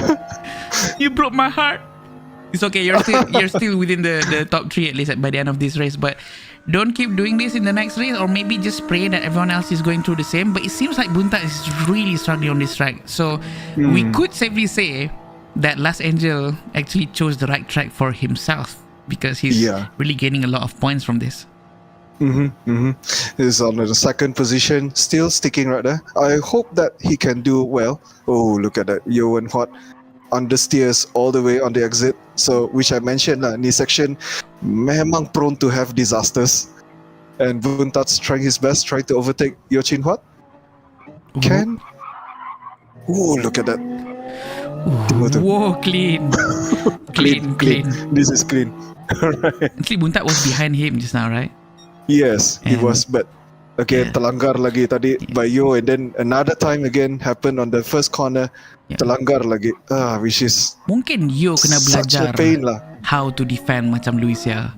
you broke my heart. It's okay. You're still within the top 3 at least by the end of this race. But don't keep doing this in the next race, or maybe just pray that everyone else is going through the same. But it seems like Bunta is really struggling on this track. So we could safely say that Last Angel actually chose the right track for himself because he's really gaining a lot of points from this. He's on the second position, still sticking right there. I hope that he can do well. Oh, look at that. Johan Hot understeers all the way on the exit. So, which I mentioned, ni section memang prone to have disasters. And Buntats trying his best, trying to overtake Yochin Hot. Can? Oh, look at that. Whoa, clean. Clean. This is clean. Right. Actually, Buntat was behind him just now, right? Yes, he And- was, but again, terlanggar lagi tadi by Yo, and then another time again happened on the first corner, terlanggar lagi. Which is Mungkin Yo kena such a belajar pain lah. how to defend macam Lucia.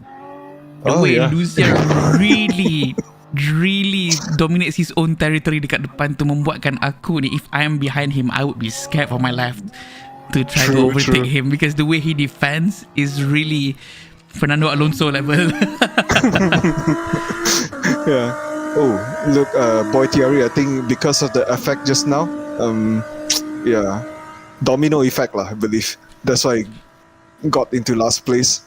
The Oh, way yeah. Lucia really dominates his own territory dekat depan tu membuatkan aku ni, if I'm behind him, I would be scared for my life to try to True, overtake true. him because the way he defends is really Fernando Alonso level. Yeah. Oh, look, Boy Thierry, I think because of the effect just now, domino effect lah, I believe. That's why he got into last place.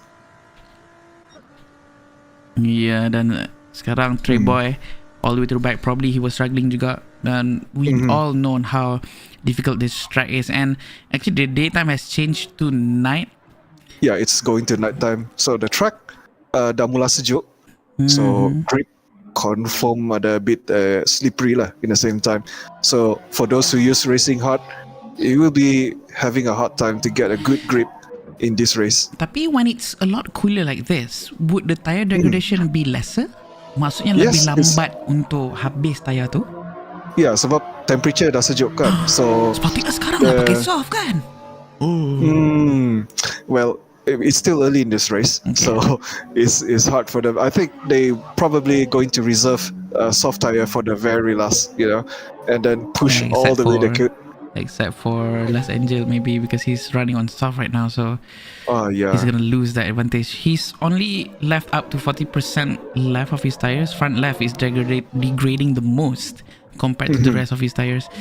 Ya, dan sekarang Trey Boy all the way to the back, probably he was struggling juga, dan we all know how difficult this track is. And actually the daytime has changed to night. Yeah, it's going to nighttime. So the track dah mula sejuk. So grip confirm ada a bit slippery lah in the same time. So for those who use racing hard, you will be having a hard time to get a good grip in this race. Tapi when it's a lot cooler like this, would the tire degradation be lesser? Maksudnya Yes, lebih lambat untuk habis tayar tu? Yeah, sebab temperature dah sejuk kan. So Sepatutnya sekarang nak pakai soft kan? well, it's still early in this race, so it's hard for them. I think they probably going to reserve soft tire for the very last, and then push all the way they could. Except for Last Angel maybe because he's running on soft right now, so Yeah. he's gonna lose that advantage. He's only left up to 40% left of his tires. Front left is degrading the most compared to the rest of his tires.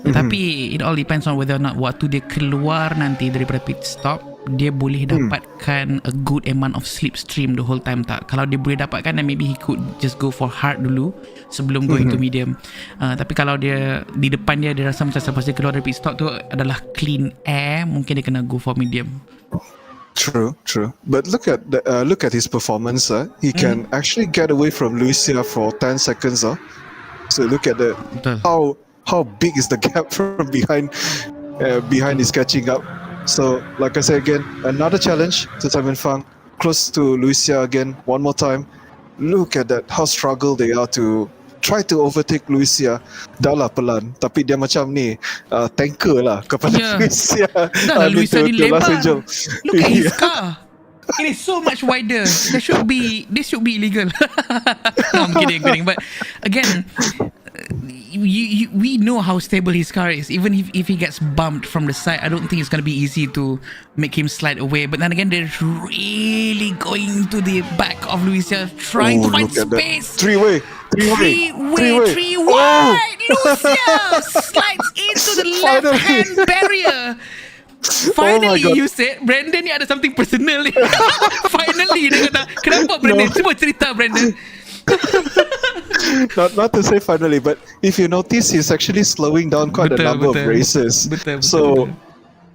Tapi it all depends on whether or not waktu dia keluar nanti daripada pit stop, dia boleh dapatkan a good amount of slipstream the whole time tak? Kalau dia boleh dapatkan, then maybe he could just go for hard dulu sebelum going to medium. Tapi kalau dia di depan dia rasa macam selepas dia keluar dari pit stop tu adalah clean air, mungkin dia kena go for medium. True. But look at his performance. He can actually get away from Lucia for 10 seconds. So look at how big is the gap from behind is catching up. So like I said again, another challenge to Simon Fang, close to Lucia again, one more time. Look at that, how struggle they are to try to overtake Lucia. Dah lah pelan, tapi dia macam ni tanker lah kepada Lucia. Dah lah Lucia ni lebar. Look at his Yeah. car. It is so much wider. This should be illegal. No, I'm kidding. But again, we know how stable his car is. Even if he gets bumped from the side, I don't think it's going to be easy to make him slide away. But then again, they're really going to the back of Lucia, trying to find space. Three-way. Wide. Lucia slides into the left-hand barrier. Finally, you said Brandon ni ada something personal ni. Finally dia kata, kenapa Brandon? Cuba cerita Brandon. not to say finally, but if you notice, he's actually slowing down quite a number of races. So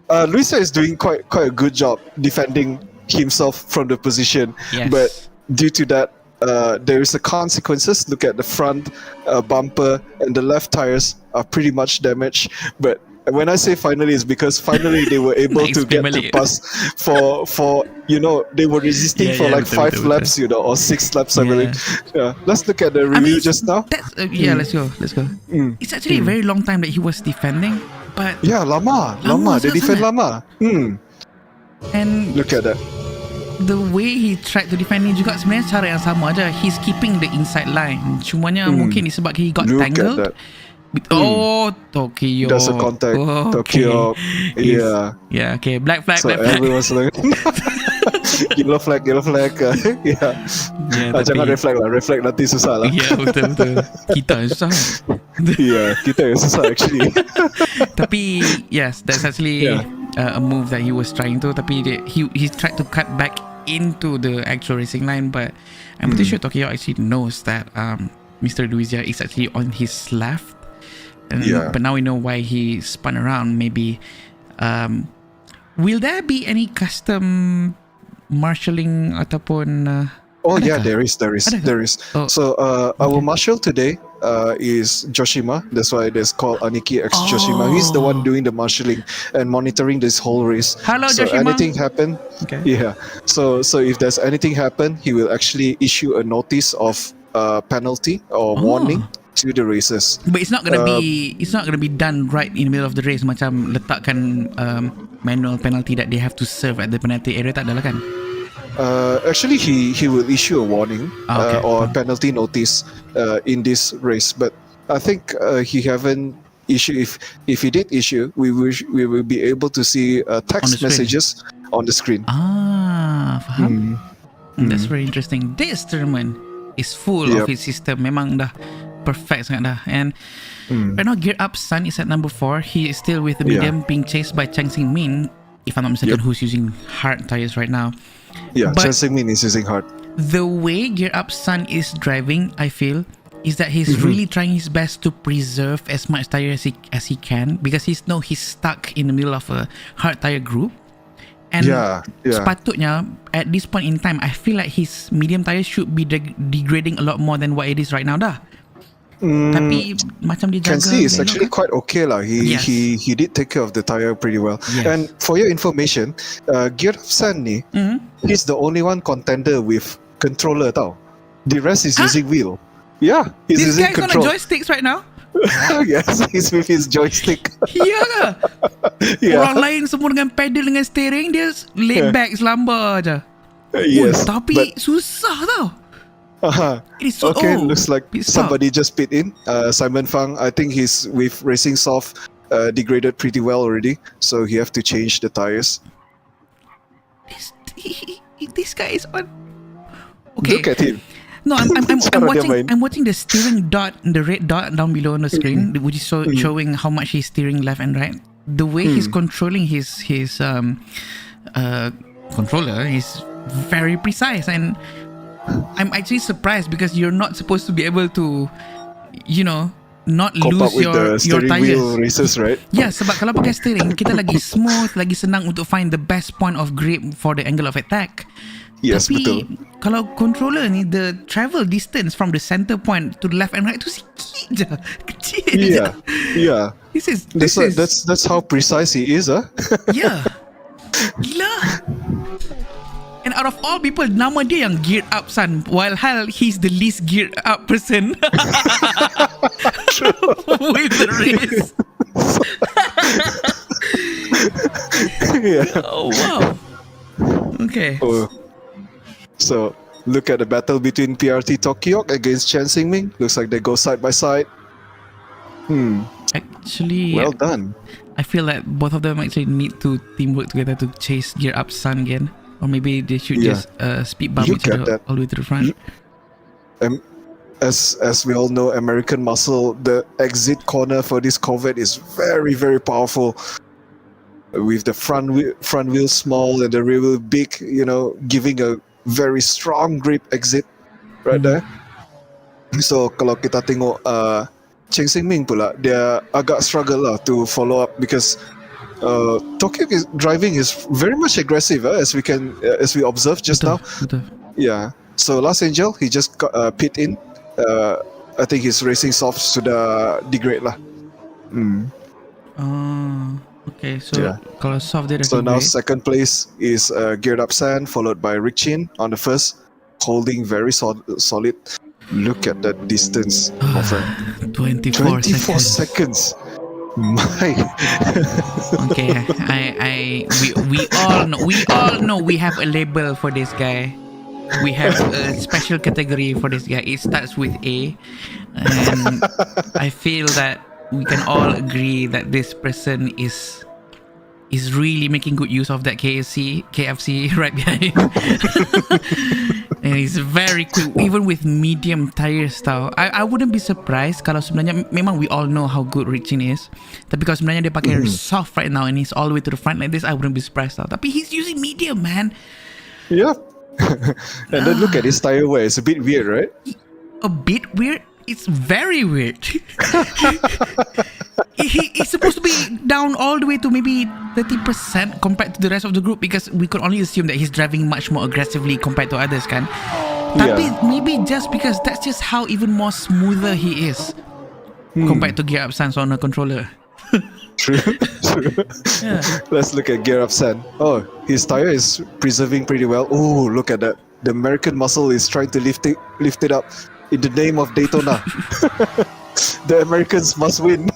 Luisa is doing quite a good job defending himself from the position. Yes. But due to that, there is a consequences. Look at the front bumper and the left tires are pretty much damaged. But when I say finally, it's because finally they were able to get to pass for they were resisting for like 5 laps, or 6 laps, I believe. Yeah. Let's look at the review just now. Let's go. It's actually a very long time that he was defending, but lama. They defend lama. And look at that. The way he tried to defend ni juga sebenarnya cara yang sama aja. He's keeping the inside line. Cumanya mungkin disebabkan he got tangled. Tokyo. That's a contact. Tokyo. Yeah. Yeah, okay. Black flag. So everyone's like yellow flag. Yeah. Jangan red flag lah. Red flag nanti susah lah. Yeah, betul. Kita yang susah. Yeah, kita yang susah actually. Tapi yes, that's actually a move that he was trying to. Tapi he tried to cut back into the actual racing line, but I'm pretty sure Tokyo actually knows that Mr. Luizia is actually on his left. But now we know why he spun around. Maybe will there be any custom marshalling ataupun there is. So our marshal today is Joshima. That's why it's called Aniki AxJ Joshima. He's the one doing the marshalling and monitoring this whole race. Hello, so Joshima. Anything happen, so if there's anything happen, he will actually issue a notice of penalty or warning to the races. But it's not gonna be done right in the middle of the race, macam letakkan manual penalty that they have to serve at the penalty area, tak adalah kan? Actually he will issue a warning or a penalty notice in this race, but I think he haven't issued. If he did issue, we will be able to see text messages on the screen. Faham. That's very interesting. This tournament is full of his system. Memang dah perfect sangat dah. And right now Gear Up Sun is at number 4. He is still with the medium, being chased by Cheng Ming, if I'm not mistaken, who's using hard tires right now. Cheng Ming is using hard. The way Gear Up Sun is driving, I feel, is that he's really trying his best to preserve as much tire as he can, because he's stuck in the middle of a hard tire group. And sepatutnya at this point in time, I feel like his medium tires should be degrading a lot more than what it is right now dah. Tapi macam dia jaga. Can see it's actually quite okay lah. He did take care of the tire pretty well. And for your information, Gear Up Sun ni, he's the only one contender with controller tau. The rest is using wheel. Yeah, he's this using guy's control. on a joysticks right now. Yes, he's with his joystick. Ya ke? Orang lain semua dengan pedal dengan steering, dia laid back selambar je. Yes, tapi susah tau. It is looks like somebody just pit in. Simon Fang, I think he's with Racing Soft degraded pretty well already, so he have to change the tires. This guy is on. Okay. Look at him. No, I'm watching the steering dot, the red dot down below on the screen, which is showing how much he's steering left and right. The way he's controlling his controller is very precise, and I'm actually surprised because you're not supposed to be able to, not Cope up lose with the your steering tires. wheel races, right? Yeah, sebab kalau pakai steering, kita lagi smooth, lagi senang untuk find the best point of grip for the angle of attack. Yes, Tapi betul. kalau controller ni, the travel distance from the center point to the left and right tu sikit je, kecil je. Yeah. That's how precise he is, huh? Yeah. Gila. And out of all people, nama dia yang geared up, son. While he's the least geared up person with the race. Yeah. Oh, wow. Okay. Oh. So, look at the battle between PRT Tokyo against Cheng Ming. Looks like they go side by side. Actually, Well done. I feel that both of them actually need to teamwork together to chase gear up Sun again. Or maybe they should just speed bump Look each at other that. all the way to the front. As we all know, American muscle, the exit corner for this Corvette is very, very powerful. With the front wheel small and the rear wheel big, giving a very strong grip exit right there. So kalau kita tengok Cheng Ming pula, dia agak struggle lah to follow up because Tokyo driving is very much aggressive, as we observed just now. Betul. Yeah. So Last Angel, he just got pit in. I think his racing soft sudah degrade lah. Okay, so Yeah. kalau soft dia dah So now degrade. second place is Geared Up San, followed by Rick Chin on the first, holding very solid. Look at that distance, my friend. 24 24 seconds. seconds. My. Okay, we all know we have a label for this guy. We have a special category for this guy. It starts with A, and I feel that we can all agree that this person is really making good use of that KFC right behind him. And he's very quick, even with medium tires tau. I wouldn't be surprised kalau sebenarnya memang we all know how good Richin is. Tapi kalau sebenarnya dia pakai soft right now and he's all the way to the front like this, I wouldn't be surprised tau. Tapi he's using medium, man. Yeah. And then look at his tire wear. It's a bit weird, right? A bit weird? It's very weird. He's supposed to be down all the way to maybe 30% compared to the rest of the group, because we could only assume that he's driving much more aggressively compared to others, kan? Tapi maybe just because that's just how even more smoother he is compared to Gear Up Sans on a controller. True. Yeah. Let's look at Gear Up San. Oh, his tire is preserving pretty well. Oh, look at that. The American muscle is trying to lift it up in the name of Daytona. The Americans must win.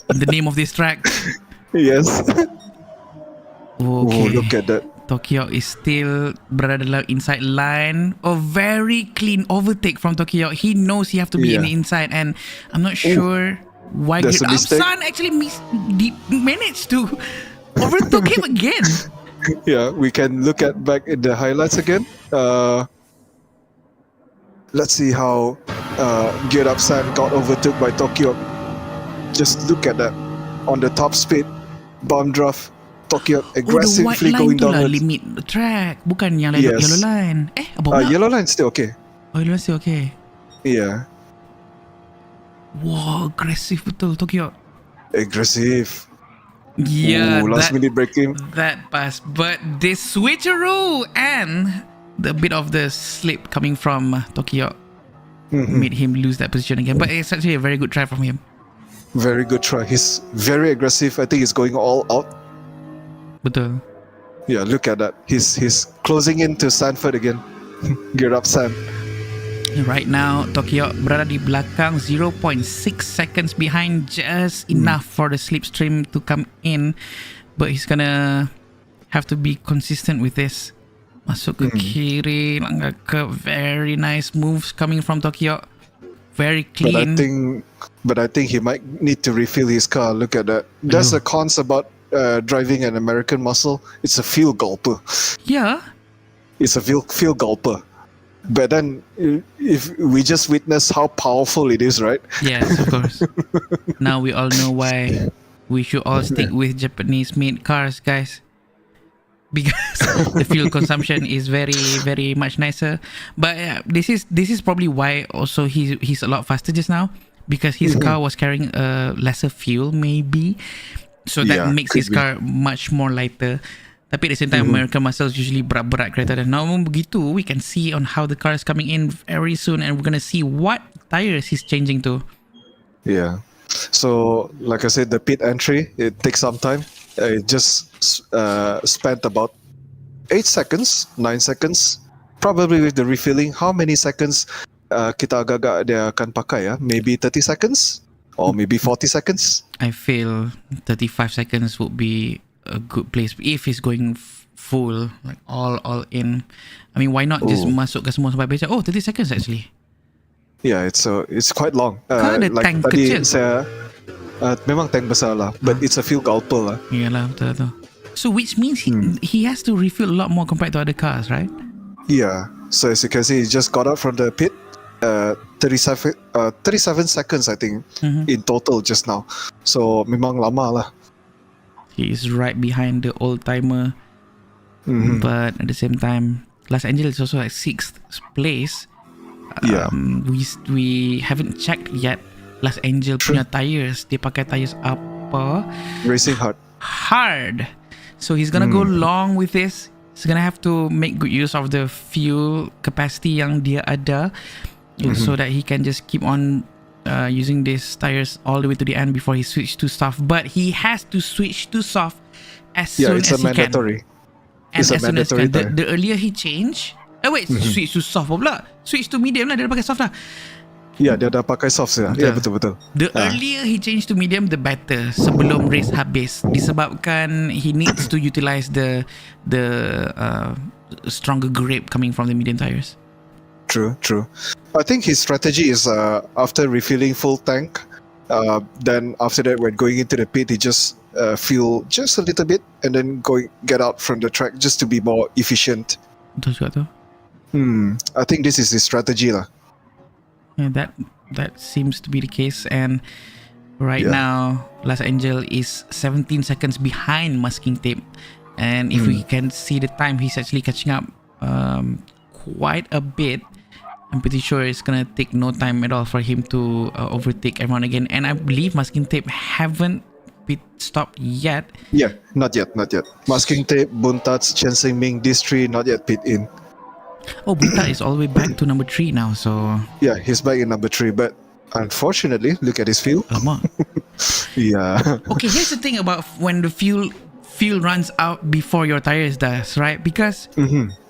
In the name of this track. Yes. Okay. Oh, look at that. Tokyo is still berada dalam inside line. A very clean overtake from Tokyo. He knows he have to be in the inside, and I'm not sure why That's Gear a Up mistake. San actually managed to overtook him again. Yeah, we can look at back in the highlights again. Let's see how Geared Up San got overtook by Tokyo. Just look at that. On the top speed, bomb draft, Tokyo The white aggressively line going tu lah downwards. limit the track, bukan yang Yes. yellow line. Apa pula? Yellow line still okay. Oh, yellow line still okay. Yeah, Wow, aggressive betul Tokyo. aggressive. Yeah, Ooh, last minute braking. that pass, but this switcheroo and the bit of the slip coming from Tokyo made him lose that position again. But it's actually a very good try from him. Very good try. He's very aggressive. I think he's going all out. Betul. Yeah, look at that. He's closing into Sanford again. Geared Up San. Right now, Tokyo berada di belakang, 0.6 seconds behind, just enough for the slipstream to come in. But he's gonna have to be consistent with this. Masuk ke kiri, langgar ke. Very nice moves coming from Tokyo. Very clean. But I think he might need to refill his car. Look at that. That's the cons about driving an American muscle. It's a fuel gulper. Yeah. It's a fuel gulper. But then, if we just witness how powerful it is, right? Yes, of course. Now we all know why we should all stick with Japanese-made cars, guys. because the fuel consumption is very very much nicer. But this is probably why also he's a lot faster just now, because his car was carrying lesser fuel maybe, so that makes his car much more lighter. Tapi at the same time, American muscles usually berat-berat kereta, dan namun begitu we can see on how the car is coming in very soon, and we're gonna see what tires he's changing to. Yeah. So, like I said, the pit entry, it takes some time. It just spent about 8 seconds, 9 seconds. Probably with the refilling, how many seconds kita agak-agak dia akan pakai ya? Maybe 30 seconds? Or maybe 40 seconds? I feel 35 seconds would be a good place if he's going full, like all in. I mean, why not just masukkan semua sampai habis? 30 seconds actually. Yeah, it's quite long. Kan ada like tank tadi kecil. saya memang tank besar lah, but it's a fuel gulper lah. Yalah, betul. So which means he has to refill a lot more compared to other cars, right? Yeah. So as you can see, he just got out from the pit. 37 seconds I think in total just now. So memang lama lah. He is right behind the old timer, but at the same time, Los Angeles is also at 6th place. We haven't checked yet Los Angeles punya tires. Dia pakai tires apa? Racing hard. So he's gonna go long with this. He's gonna have to make good use of the fuel capacity yang dia ada, so that he can just keep on using these tires all the way to the end before he switch to soft. But he has to switch to soft as soon as he mandatory. can. And it's as a soon as mandatory can. The earlier he change, switch to soft pula. Switch to medium lah, dia dah pakai soft lah. Yeah, dia dah pakai soft ya. Yeah, betul. The earlier he change to medium, the better. Sebelum race habis, disebabkan he needs to utilize the stronger grip coming from the medium tires. True. I think his strategy is after refilling full tank, then after that when going into the pit, he just fuel just a little bit and then get out from the track just to be more efficient. Betul juga tu. I think this is his strategy lah. Yeah, that seems to be the case, and right now Los Angeles is 17 seconds behind masking tape, and if we can see the time, he's actually catching up quite a bit. I'm pretty sure it's gonna take no time at all for him to overtake everyone again, and I believe masking tape haven't pit stopped yet. Yeah, not yet. Masking tape, Buntats, Cheng, Ming, these three not yet pit in. Oh, Buntat is all the way back to number 3 now, so... Yeah, he's back in number 3, but unfortunately, look at his fuel. Alamak. Yeah. Okay, here's the thing about when the fuel runs out before your tires does, right? Because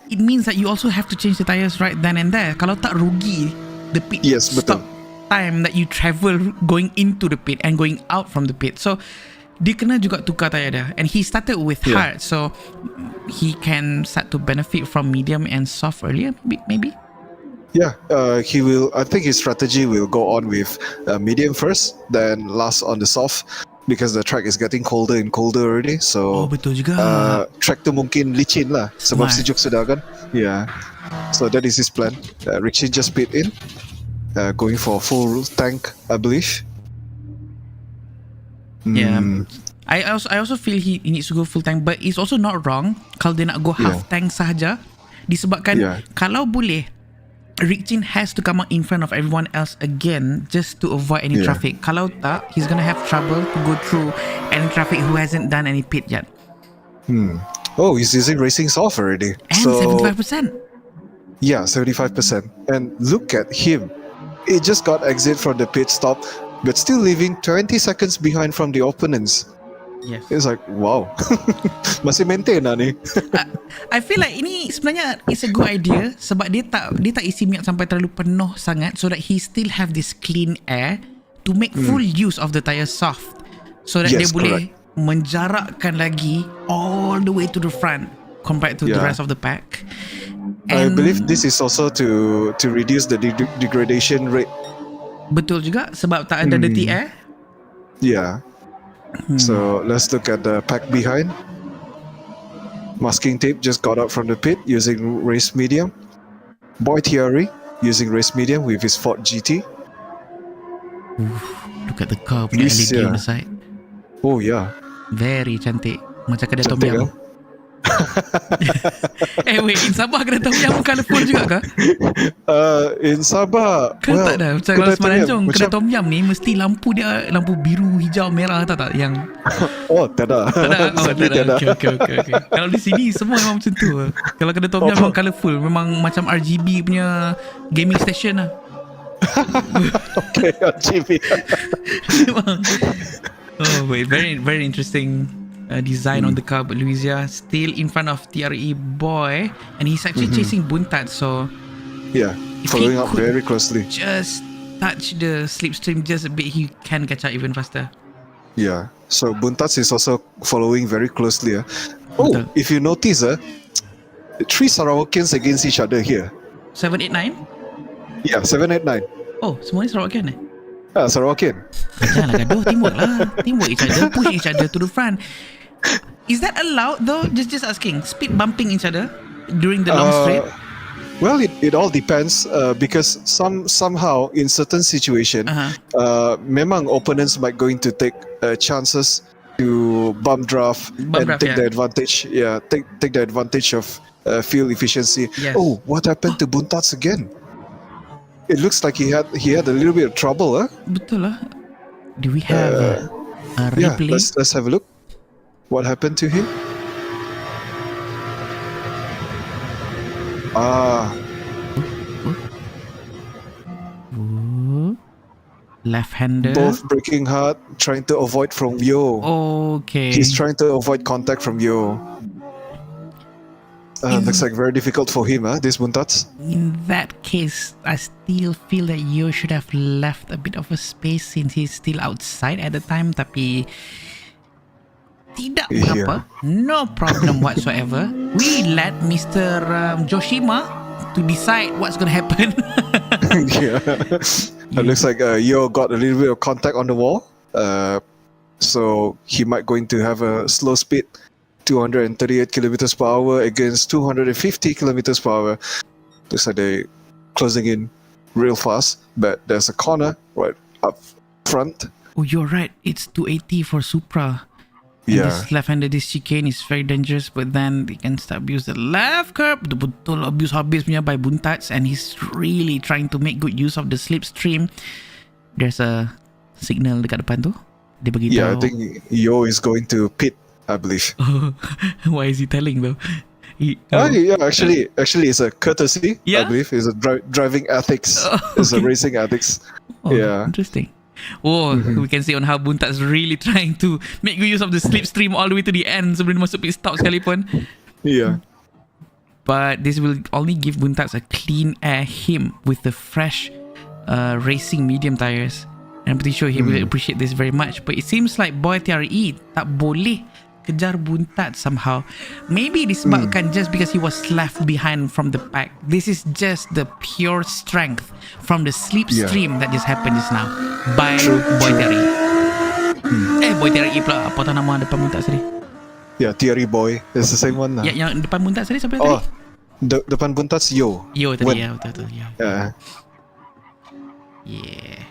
it means that you also have to change the tires right then and there. Kalau tak, rugi the pit stop time that you travel going into the pit and going out from the pit. So dia kena juga tukar tayar dia, and he started with hard, so he can start to benefit from medium and soft earlier, maybe. Yeah, he will. I think his strategy will go on with medium first, then last on the soft, because the track is getting colder and colder already. So betul juga. Track tu mungkin licin lah, sebab sejuk sudah kan. Yeah, so that is his plan. Richie just pit in, going for full tank, I believe. Yeah, I also feel he needs to go full tank, but it's also not wrong kalau dia nak go half tank sahaja, disebabkan kalau boleh, Rick Chin has to come out in front of everyone else again just to avoid any traffic. Kalau tak, he's gonna have trouble to go through any traffic who hasn't done any pit yet. Oh, he's using racing soft already. And so, 75%. Yeah, 75%. And look at him. He just got exit from the pit stop, but still leaving 20 seconds behind from the opponents. Yes. It's like, wow. Masih maintain lah ni. I feel like ini sebenarnya it's a good idea, sebab dia tak isi minyak sampai terlalu penuh sangat, so that he still have this clean air to make full use of the tire soft, so that dia boleh menjarakkan lagi all the way to the front compared to the rest of the pack. And I believe this is also to reduce the degradation rate. Betul juga, sebab tak ada dirty air. Yeah. So let's look at the pack behind. Masking tape just got out from the pit using race medium. Boy Thierry using race medium with his Ford GT. Look at the car punya LED on the side. Oh yeah. Very cantik, macam kedai Tom Yum. Wait, in Sabah kena tom yum colourful juga ke? In Sabah, Kan tak ada. Macam kalau Semenanjung kena macam, tom yum ni mesti lampu dia lampu biru, hijau, merah tak yang oh, tiada. tak ada. Oh, Sadly tak ada. Okay. Kalau di sini semua memang macam tu. Kalau kena tom yum memang colourful, memang macam RGB punya gaming station lah. Okay, RGB. Memang. Oh, wait, very interesting design on the car. But Luizia still in front of TRE boy, and he's actually chasing Buntat. So Yeah, if following he up could very closely. just touch the slipstream just a bit, he can catch up even faster. Yeah, so Buntats is also following very closely. Oh, Betul. if you notice, 3 Sarawakians against each other here. 789. Yeah, 789. Oh, semua ni Sarawakian eh? Sarawakian. Janganlah gaduh, teamwork lah. Teamwork each other, push each other to the front. Is that allowed though? Just asking. Speed bumping each other during the long straight? Well, it all depends because somehow in certain situation, memang opponents might going to take chances to bump draft take the advantage. Yeah, take the advantage of fuel efficiency. Yes. Oh, what happened to Buntats again? It looks like he had a little bit of trouble. Betul lah. Do we have a Yeah, replay? let's have a look. What happened to him? Left-hander. Both breaking hard, trying to avoid from Yo. Okay. He's trying to avoid contact from Yo. Looks like very difficult for him, this Buntats. In that case, I still feel that you should have left a bit of a space since he's still outside at the time. Tapi tidak mengapa. No problem whatsoever. We let Mr. Joshima to decide what's going to happen. Yeah. It looks like Yo got a little bit of contact on the wall. So he might going to have a slow speed. 238 kilometers per hour against 250 kilometers per hour. Looks like they're closing in real fast, but there's a corner right up front. Oh, you're right. It's 280 for Supra. And Yeah. this left-handed, this chicane is very dangerous, but then they can start abuse the left curb. Betul abuse habis punya by Buntats, and he's really trying to make good use of the slipstream. There's a signal dekat depan tu. Dia bagi Yeah, I tahu. think Yo is going to pit, I believe. Why is he telling though? Yeah, actually, it's a courtesy. Yeah? I believe it's a driving ethics. It's a racing ethics. Oh, Yeah. interesting. Oh, we can see on how Buntat's really trying to make good use of the slipstream all the way to the end sebelum dia masuk pit stop sekalipun. Yeah. But this will only give Buntats a clean air him with the fresh racing medium tires. And I'm pretty sure he will appreciate this very much. But it seems like Boy TRE tak boleh kejar Buntat somehow. Maybe disebabkan just because he was left behind from the pack. This is just the pure strength from the slipstream that just happened just now by Boy TRE. Boy TRE pula. Apa tahu nama depan Buntat tadi? Yeah, Thierry Boy. It's the same one. Yang depan Buntat tadi siapa Oh, tadi? depan Buntats Yo. Yo tadi When- ya, betul. Ya. Yeah.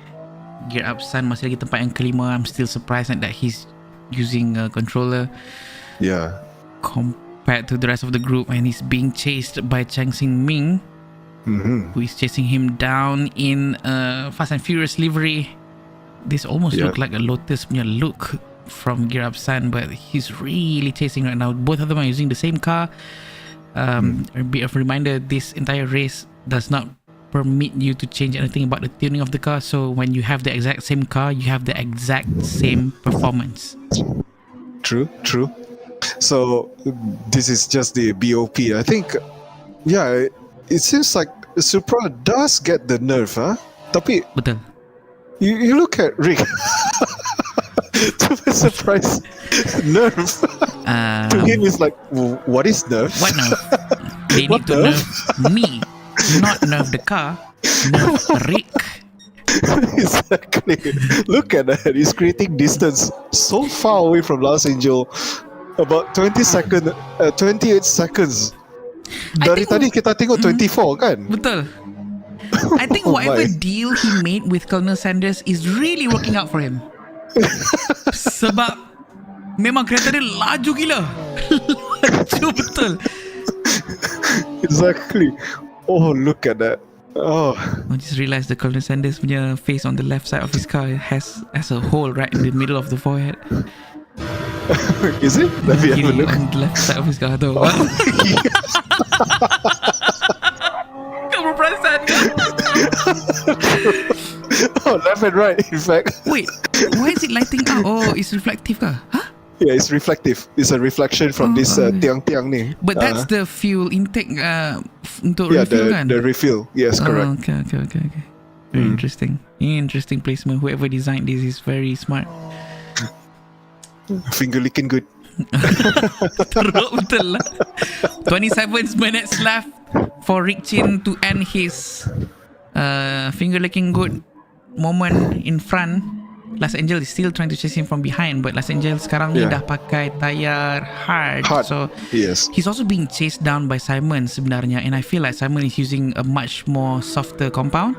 Gear up Sun masih lagi tempat yang kelima. I'm still surprised that he's using a controller Yeah. compared to the rest of the group, and he's being chased by Cheng Ming, who is chasing him down in a Fast and Furious livery. This almost looked like a Lotus punya look from Gear Up Sun, but he's really chasing right now. Both of them are using the same car. A bit of a reminder, this entire race does not permit you to change anything about the tuning of the car, so when you have the exact same car, you have the exact same performance. True. So this is just the BOP. I think, yeah, it seems like Supra does get the nerve, Tapi Betul. you look at Rick. To my surprise, nerve. To him is like, what is nerve? What nerve? They need What to nerve? nerve me, not nerve the car. Nerve Rick. Exactly. Look at that. He's creating distance so far away from Los Angeles. About 28 seconds. Dari tadi kita tengok 24 kan? Betul. I think Oh whatever my. deal he made with Colonel Sanders is really working out for him. Sebab memang kereta dia laju gila. Laju Betul. Exactly. Oh, look at that. Oh, I just realised the Colonel Sanders punya face on the left side of his car has a hole right in the middle of the forehead. is it? Let me have a Kiri look. on the left side of his car tu. Oh, Kamu perasan ke? oh, left and right, in fact. Wait, why is it lighting up? Oh, it's reflective ke? Huh? Yeah, it's reflective. It's a reflection from this tiang-tiang ni. But that's the fuel intake untuk yeah, refill kan? the refill. Yes, correct. Okay. Very interesting. Interesting placement. Whoever designed this is very smart. Finger licking good. Teruk betul lah. 27 minutes left for Rick Chin to end his finger licking good moment in front. Los Angeles is still trying to chase him from behind, but Los Angeles sekarang ni dah pakai tayar hard. So yes, he's also being chased down by Simon sebenarnya, and I feel like Simon is using a much more softer compound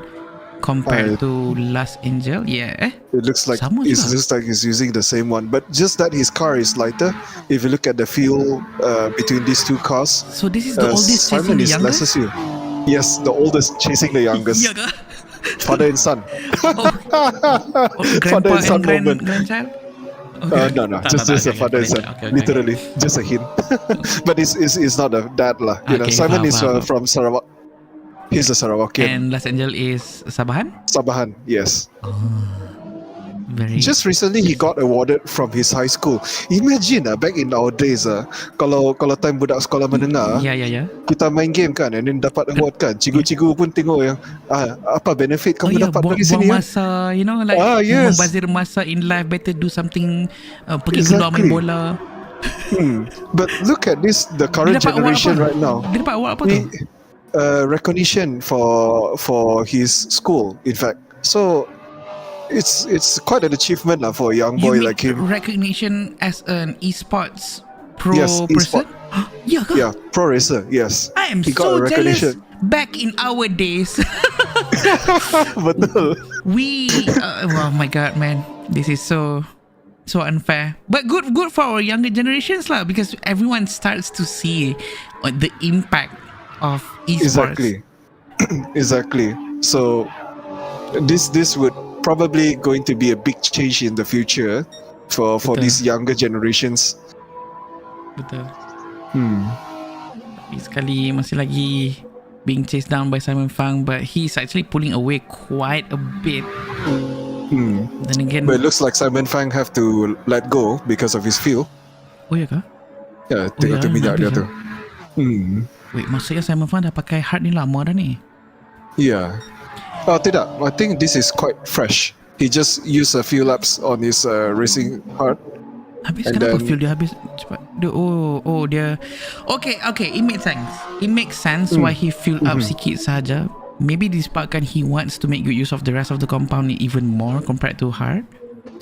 compared to Los Angeles. Yeah, it looks like he's using the same one, but just that his car is lighter. If you look at the fuel between these two cars, so this is the oldest Simon chasing the is youngest. lessest here. Yes, the oldest chasing the youngest. Ya ke? Father and son. Grandpa and son and moment. grandchild. No, just a father and son. Okay. Literally, just a hint. But it's not a dad lah. You know, Simon is from Sarawak. He's a Sarawakian. And Los Angeles is Sabahan. Sabahan, yes. Very. Just recently he got awarded from his high school. Imagine back in our days kalau time budak sekolah menengah, Ya. kita main game kan, and then dapat award kan. Cikgu-cikgu pun tengok yang apa benefit kamu dapat dari sini. Buang masa, you know, like yes. membazir masa in life, better do something, pergi keluar main bola. But look at this, the current generation right now. Dia dapat award apa tu? Recognition for his school, in fact. So it's quite an achievement for a young boy like him. Recognition as an esports pro yes, person. Ya ke? Yeah, pro racer. Yes. I am he so got jealous. Back in our days, betul. we oh my god, man, this is so unfair. But good for our younger generations lah, because everyone starts to see the impact of esports. Exactly. So this would probably going to be a big change in the future for these younger generations. Betul. Sekali masih lagi being chased down by Simon Fang, but he's actually pulling away quite a bit. Then again, but it looks like Simon Fang have to let go because of his fuel. Oh ya ke? Ya, tengok tu minyak dia tu. Wait, maksudnya Simon Fang dah pakai hard ni lama dah ni? Yeah. Oh, tidak. I think this is quite fresh. He just used a few laps on his racing hard. Habis kenapa fuel dia habis cepat? Dia Okay, it makes sense why he filled up sikit saja. Maybe disebabkan he wants to make good use of the rest of the compound even more compared to hard.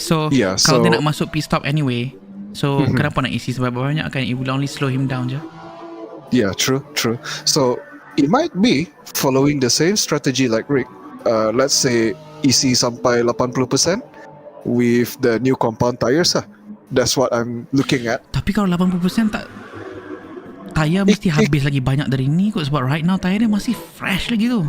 So kalau dia nak masuk pit stop anyway, so kenapa nak isi sebab banyak kan? It will only slow him down je. Yeah, true. So it might be following the same strategy like Rick. Let's say isi sampai 80% with the new compound tires lah. That's what I'm looking at. Tapi kalau 80% tak, tayar mesti habis lagi banyak dari ni kot, sebab right now tayar dia masih fresh lagi tu.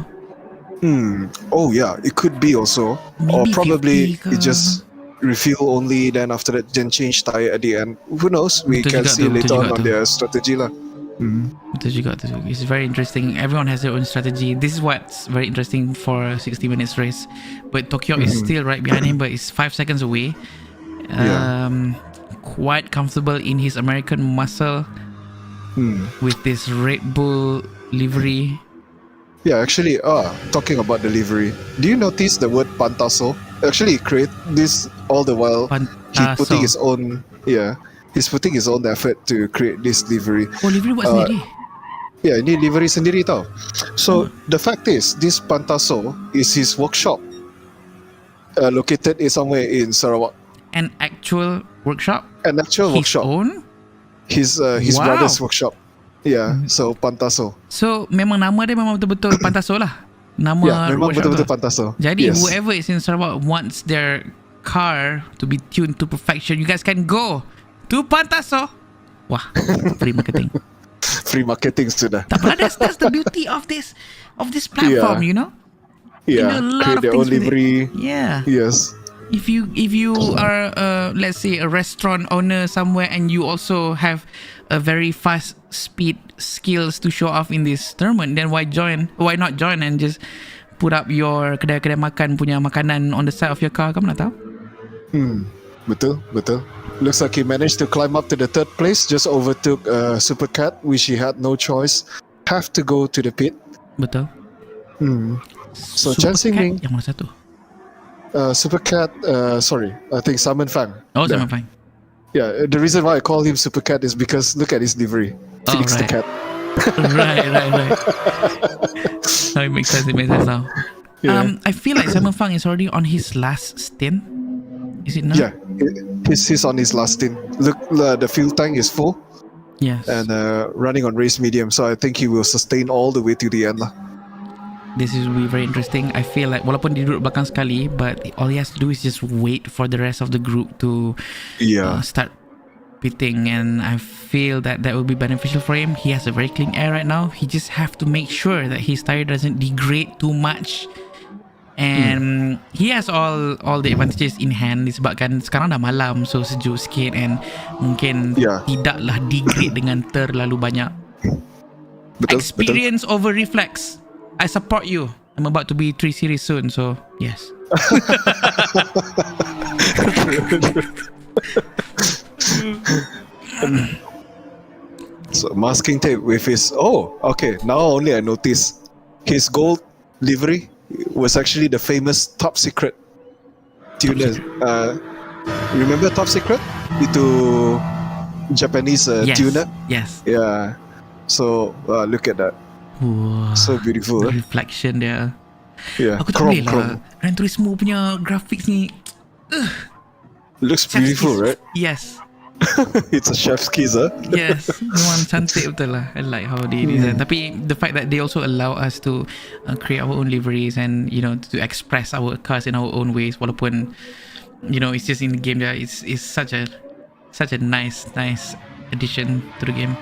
Oh yeah, it could be also. Maybe or probably 50 it just refill only, then after that then change tire at the end. Who knows? We can see later on their strategy lah. Betul juga. It's very interesting. Everyone has their own strategy. This is what's very interesting for a 60 minutes race. But Tokyo is still right behind him, but it's 5 seconds away. Quite comfortable in his American muscle with this Red Bull livery. Yeah, actually, talking about the livery, do you notice the word Pantaso? Actually, he create this all the while. He putting his own, he's putting his own effort to create this livery. Oh, livery buat sendiri? Yeah, ini livery sendiri tau. So the fact is, this Pantaso is his workshop, located somewhere in Sarawak. An actual workshop? An actual workshop. His own? His brother's workshop. Yeah, so Pantaso. So memang nama dia memang betul-betul Pantaso lah. Nama memang workshop betul-betul tu. Pantaso. Jadi yes. whoever is in Sarawak wants their car to be tuned to perfection, you guys can go to Pantaso. Wah, free marketing. free marketing sudah. Tak apa, that's the beauty of this platform, Yeah. you know. You Yeah, do a lot create of their own things with it. livery. Yeah. Yes. If you are let's say a restaurant owner somewhere and you also have a very fast speed skills to show off in this tournament, then why not join and just put up your kedai-kedai makan punya makanan on the side of your car? Kamu nak tahu? Betul. Looks like he managed to climb up to the third place, just overtook Supercat, which he had no choice. Have to go to the pit. Betul. So Chen Xingming, yang mana satu? Supercat, I think Simon Fang. Oh, Yeah. sama fine. Yeah, the reason why I call him Supercat is because look at his livery. Oh, Felix the right. cat. right. Oh, it makes sense now. Yeah. I feel like Simon Fang is already on his last stint. Is it not? Yeah, he's on his last stint. Look, the fuel tank is full Yes. and running on race medium, so I think he will sustain all the way to the end lah. This will be very interesting. I feel like walaupun dia duduk belakang sekali, but all he has to do is just wait for the rest of the group to start pitting, and I feel that will be beneficial for him. He has a very clean air right now. He just have to make sure that his tire doesn't degrade too much, and he has all the advantages in hand disebabkan sekarang dah malam, so sejuk sikit and mungkin tidaklah degrade dengan terlalu banyak. Betul. Experience over reflex. I support you. I'm about to be 3 series soon, so yes. So masking tape with his now only I noticed his gold livery was actually the famous Top Secret tuner. Remember Top Secret? Itu Japanese Yes. tuner. Yes. Yeah. So look at that. Wah, So beautiful. the reflection dia. Yeah. Aku tak boleh lah. Gran Turismo punya graphics ni. Looks chef's beautiful, kiss. right? Yes. It's a chef's kiss, huh? Yes. Memang cantik betul lah. I like how they design. Tapi the fact that they also allow us to create our own liveries and to express our cars in our own ways, walaupun it's just in the game there. It's such a nice addition to the game.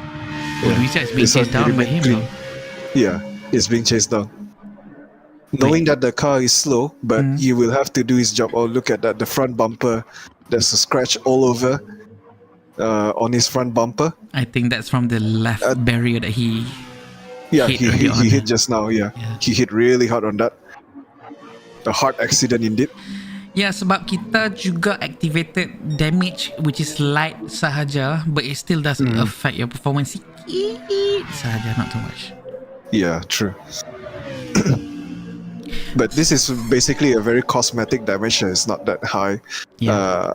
Luisa is being It's chased down by him clean. though. Yeah, it's being chased down. Knowing that the car is slow, but he will have to do his job. Oh, look at that. The front bumper. There's a scratch all over on his front bumper. I think that's from the left barrier that he Yeah, hit he early on. hit just now. Yeah. He hit really hard on that. A hard accident indeed. Ya, sebab kita juga activated damage which is light sahaja, but it still does affect your performance sikit sahaja, not too much. Yeah, true. But this is basically a very cosmetic damage. It's not that high. Yeah.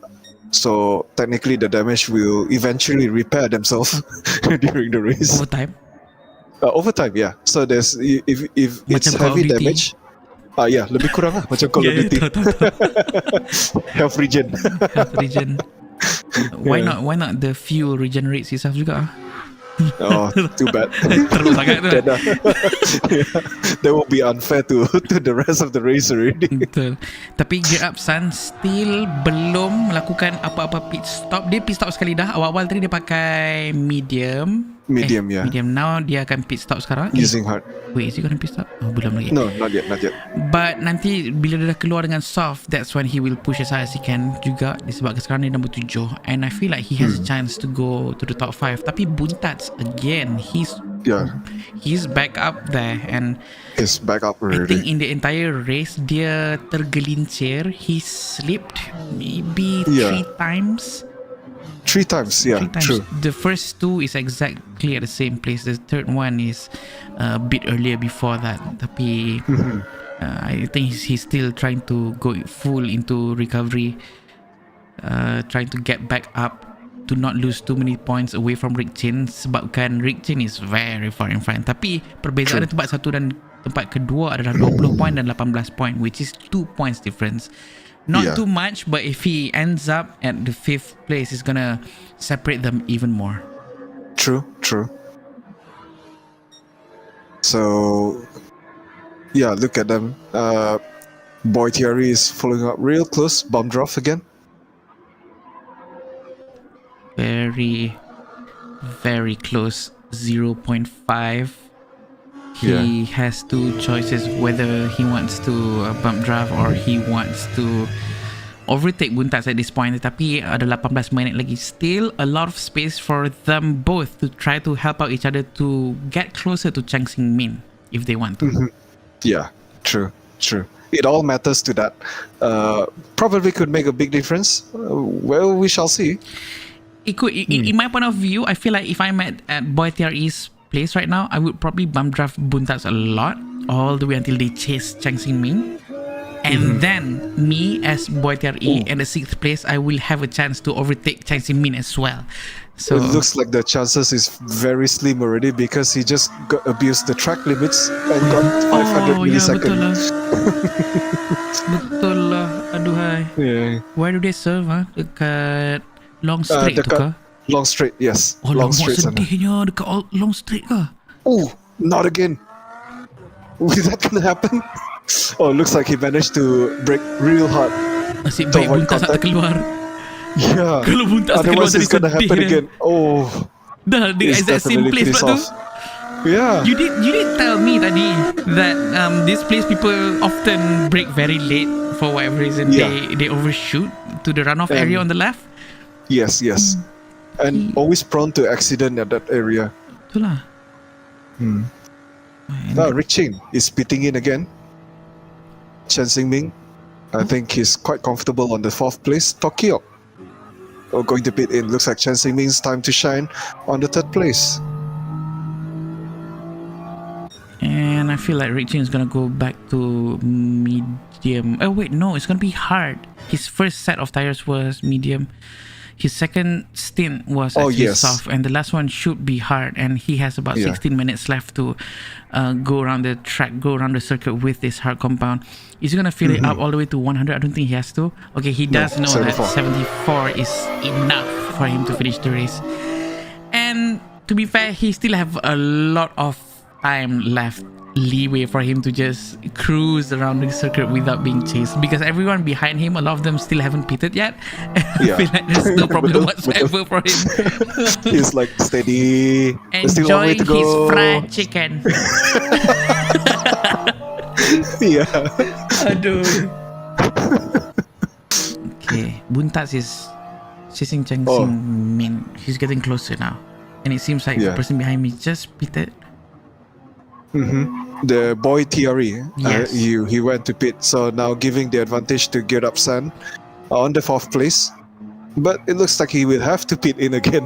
So technically the damage will eventually repair themselves during the race. Over time, yeah. So there's if it's Macam Call of heavy Duty. damage, lebih kurang lah macam Call of Duty. Health regen. Health regen. Why not the fuel regenerates itself juga? Oh, too bad. Teruk sangat tu. That will be unfair to the rest of the race already. Betul. Tapi Gear Up Sun still belum melakukan apa-apa pit stop. Dia pit stop sekali dah. Awal-awal tadi dia pakai medium. Yeah. Medium. Now dia akan pit stop sekarang. Using hard. Wait, is he gonna pit stop? Oh, belum lagi. No, not yet. But nanti bila dia dah keluar dengan soft, that's when he will push as high as he can juga. Disebabkan sekarang dia nombor 7. And I feel like he has a chance to go to the top 5. Tapi Buntats again, he's back up there, and He's back up I already. think in the entire race dia tergelincir. He slipped maybe 3 times. 3 times, yeah, 3 times. true. The first 2 is exactly at the same place. The third one is a bit earlier before that. Tapi I think he's still trying to go full into recovery, trying to get back up to not lose too many points away from Rick Chin, sebabkan Rick Chin is very far in front. Tapi perbezaan tempat 1 dan tempat kedua adalah 20 poin dan 18 poin, which is 2 points difference. Not too much, but if he ends up at the 5th place, it's gonna separate them even more. True. So, yeah, look at them. Boy Thierry is following up real close. Bomb drop again. Very, very close 0.5. He has two choices whether he wants to bump draft or he wants to overtake Buntats at this point. Tetapi ada 18 minit lagi. Still a lot of space for them both to try to help out each other to get closer to Cheng Min if they want to. Yeah, true. It all matters to that. Probably could make a big difference. Well, we shall see. It could. In my point of view, I feel like if I'm at Boy TRE's place right now, I would probably bump draft Buntats a lot all the way until they chase Cheng Min. And then me as Boy TRE in the 6th place, I will have a chance to overtake Cheng Min as well. So It looks like the chances is very slim already because he just abused the track limits and got 500 milliseconds. Betul lah. Aduhai. Yeah. Where do they serve? Dekat Long Straight tu ke? Long Straight, yes. Oh, Long lama Straight sana. sedihnya dekat Long Straight ke? Oh, not again. Is that gonna happen? Oh, looks like he managed to brake real hard. Nasib To baik avoid Buntas tak contact. terkeluar. Yeah. Kalau Buntas terkeluar Otherwise, tadi it's gonna sedih happen dia. again. Oh, Dah di it's exact same definitely place pissed pula tu. off. Yeah. You did tell me tadi that this place people often brake very late for whatever reason. Yeah. They overshoot to the runoff area on the left. Yes. And always prone to accident at that area. Itulah. Rick Ching is pitting in again. Chen Ming, I think he's quite comfortable on the 4th place. Tokyo going to pit in. Looks like Chen Ming's time to shine on the 3rd place. And I feel like Richie is gonna go back to medium. Oh wait, no, it's gonna be hard. His first set of tires was medium. His second stint was actually soft, and the last one should be hard. And he has about 16 minutes left to go around the track, go around the circuit with this hard compound. Is he gonna fill it up all the way to 100? I don't think he has to. Okay, he does know 74. that 74 is enough for him to finish the race. And to be fair, he still have a lot of time left, leeway for him to just cruise around the circuit without being chased, because everyone behind him, a lot of them still haven't pitted yet. I feel like there's no problem whatsoever for him. He's like steady. There's still one way Enjoying to go. his fried chicken. Yeah. Aduh. Okay, Buntats is chasing Cheng Min. He's getting closer now, and it seems like the person behind me just pitted. The boy TRE, Yes. he went to pit, so now giving the advantage to Get Up San on the 4th place. But it looks like he will have to pit in again.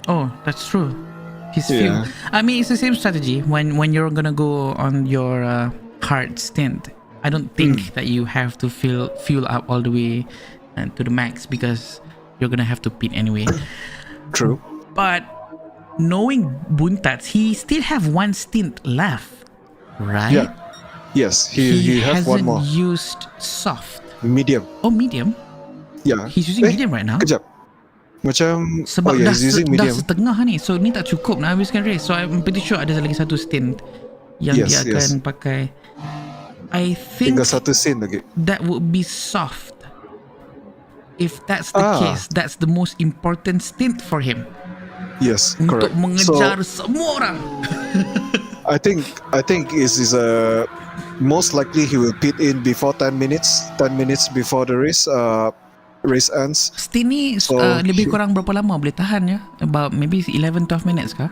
Oh, that's true. His fuel. I mean, it's the same strategy when you're gonna go on your hard stint. I don't think that you have to fuel up all the way to the max, because you're gonna have to pit anyway. True. But knowing Buntats, he still have one stint left, right? Yeah. Yes, he has one more. Hasn't used soft. Medium. Oh, medium. Yeah. He's using medium right now. Kejap. Macam Sebab he's using dah medium. setengah ni. So ni tak cukup nak habiskan race. So I'm pretty sure ada lagi satu stint yang dia akan pakai. I think Tinggal satu scene lagi. that would be soft. If that's the case, that's the most important stint for him. Yes, Untuk correct. mengejar semua orang. I think is most likely he will pit in before 10 minutes before the race ends. Stint ni lebih kurang berapa lama boleh tahan ya? About maybe 11-12 minutes kah?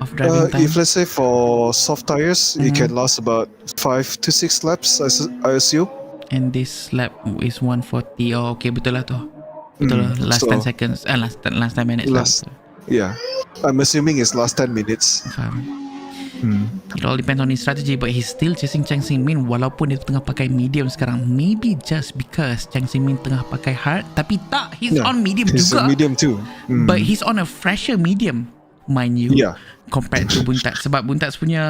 Of driving time. If let's say for soft tires, it can last about 5 to 6 laps, I assume. And this lap is 140. Oh, okay, betul lah tu. Betul lah. Last 10 seconds. Last 10 minutes. Yeah, I'm assuming it's last 10 minutes. Faham. It all depends on his strategy, but he's still chasing Cheng Min walaupun dia tengah pakai medium sekarang. Maybe just because Cheng Min tengah pakai hard, tapi tak, he's on medium he's juga. Medium too. But he's on a fresher medium, mind you. Yeah. Compared to Buntats. Sebab Buntats punya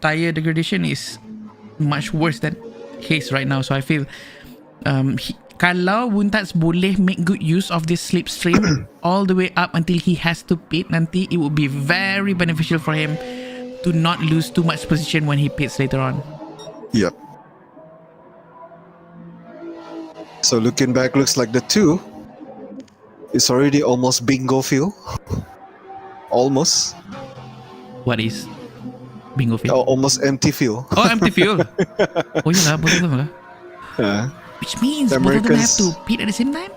tire degradation is much worse than his right now. So I feel kalau Buntats boleh make good use of this slipstream all the way up until he has to pit nanti, it would be very beneficial for him to not lose too much position when he pits later on. Yep. So looking back, looks like the 2 is already almost bingo feel. almost. What is bingo field? Almost empty field. Oh, empty fuel. Oh, yeah, both of them lah. Which means both of them have to pit at the same time?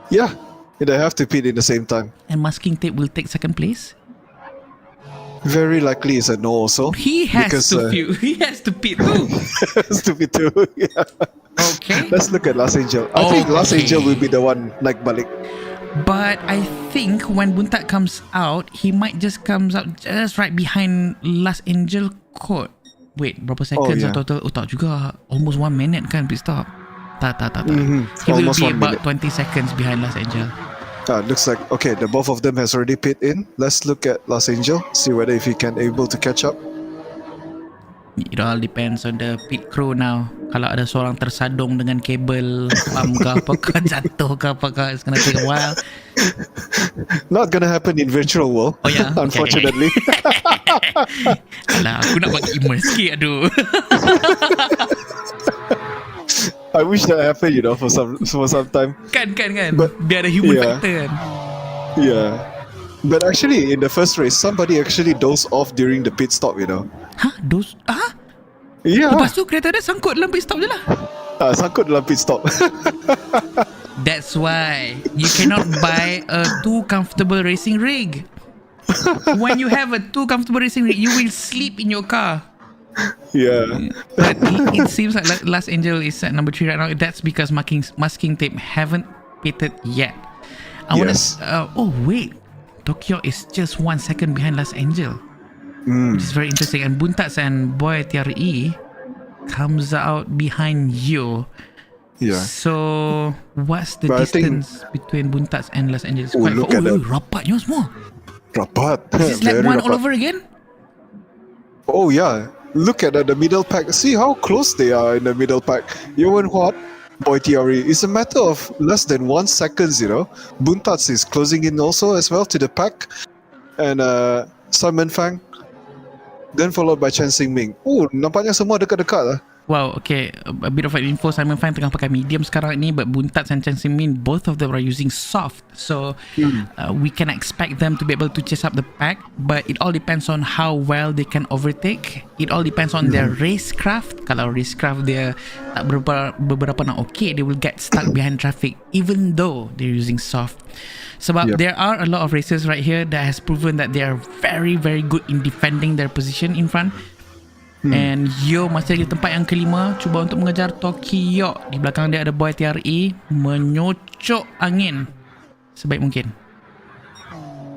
Yeah, they have to pit in the same time. And masking tape will take second place? Very likely it's a no also. He has to pit. He has to pit too. Has to be too. Yeah. Okay. Let's look at Last Angel. I think Last Angel will be the one naik balik. But I think when Buntat comes out, he might just comes out just right behind Last Angel Court. Wait, berapa seconds total? Oh, tak juga. Almost 1 minute kan pit stop. Tak. He will Almost be 1 about minute. 20 seconds behind Last Angel. Looks like, okay, the both of them has already pit in. Let's look at Last Angel, see whether if he can able to catch up. It all depends on the pit crew now. Kalau ada seorang tersadung dengan kabel pump ke apakah, jatuh ke apakah, it's gonna take a while. Not gonna happen in virtual world. Oh yeah, unfortunately. Alah, aku nak bagi immerse sikit, aduh. I wish that happened, for some time. Kan. But, biar ada human factor kan. Yeah. But actually, in the first race, somebody actually dozed off during the pit stop, Hah? Yeah. Lepas tu kereta dia sangkut dalam pit stop je lah. Sangkut dalam pit stop. That's why you cannot buy a too comfortable racing rig. When you have a too comfortable racing rig, you will sleep in your car. Yeah. But it seems like Last Angel is at number 3 right now. That's because masking tape haven't pitted yet. Yes. Oh wait, Tokyo is just 1 second behind Last Angel, which is very interesting. And Buntats and Boy TRE comes out behind you. Yeah. So what's the But distance between Buntats and Last Angel? It's Oh, quite look at that. rapatnya semua. Rapat. Is this lap Very 1 all rapat. over again? Oh yeah. Look at the middle pack. See how close they are in the middle pack. Yowen Huat, Boy TRE. It's a matter of less than 1 second, Buntats is closing in also as well to the pack. And Simon Fang. Then followed by Cheng Ming. Oh, nampaknya semua dekat-dekat lah. Wow, okay. A bit of an info, Simon Fang tengah pakai medium sekarang ni, but Buntats and Cheng Min, both of them are using soft. So we can expect them to be able to chase up the pack, but it all depends on how well they can overtake. It all depends on their racecraft. Kalau racecraft dia tak beberapa nak okay, they will get stuck behind traffic even though they're using soft. Sebab there are a lot of racers right here that has proven that they are very, very good in defending their position in front. And Yo masih di tempat yang kelima, cuba untuk mengejar Tokyo. Di belakang dia ada Boy TRE menyocok angin sebaik mungkin.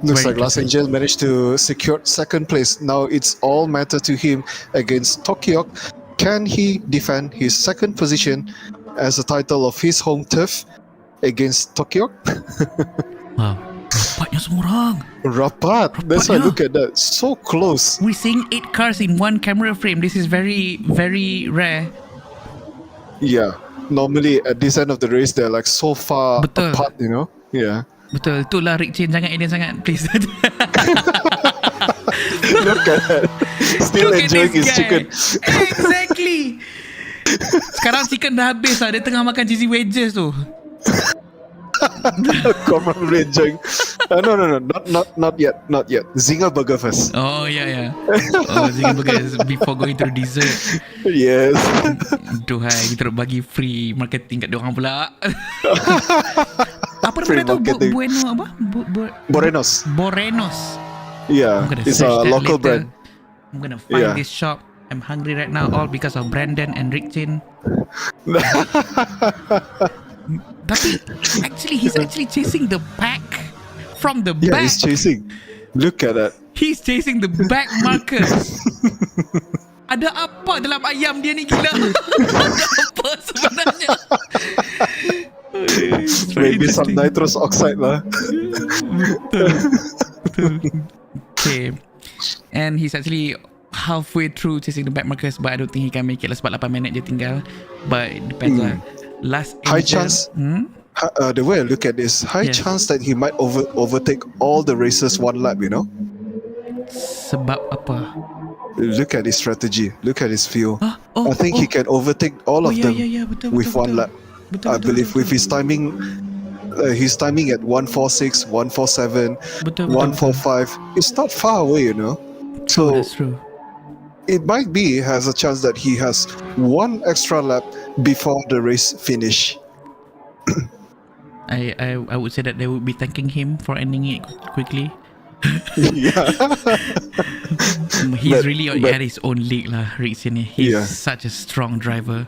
Looks like Last Angel managed to secure second place. Now it's all matter to him against Tokyo. Can he defend his second position as a title of his home turf against Tokyo? Wow, rapatnya semua orang. Rapat. That's why look at that. So close. We're seeing 8 cars in one camera frame. This is very, very rare. Yeah. Normally at this end of the race they're like so far Betul. apart, Yeah. Betul, itulah Rick Chen, jangan alien sangat, please. Look at that. Still Look at enjoying this his guy. chicken. Exactly. Sekarang chicken dah habis lah. Dia tengah makan cheesy wedges tu. Probably enjoying. No, not yet. Zinger burger first. Oh, yeah. Oh, Zinger Burger before going to the dessert. Yes. Duhai, kita nak bagi free marketing kat diorang pula. Apa Free nama dia tu? marketing. Bueno apa? Borenos. Yeah, I'm gonna it's search a that local later. brand. I'm gonna find Yeah. this shop. I'm hungry right now, all because of Brandon and Rick Chin. Tapi he's actually chasing the pack from the Yeah, back. he's chasing. Look at that. He's chasing the back markers. Ada apa dalam ayam dia ni, gila? Ada apa sebenarnya? It's very Maybe some interesting. nitrous oxide lah. Betul. Okay. And he's actually halfway through chasing the back markers, but I don't think he can make it lah sebab 8 minit je tinggal. But it depends lah. Last High Angel- chance. The way I look at this, high Yes. chance that he might overtake all the races one lap. Sebab apa? Look at his strategy. Look at his feel. I think he oh. can overtake all of them Yeah, betul, with betul, one betul. lap. I believe with his timing He's timing at 146, 147, Betul, 145. It's not far away, you know. So That's true. it might be has a chance that he has one extra lap before the race finish. I would say that they would be thanking him for ending it quickly. Yeah. He's But- really but- at his own league lah, Rick Sini. He's Yeah. such a strong driver.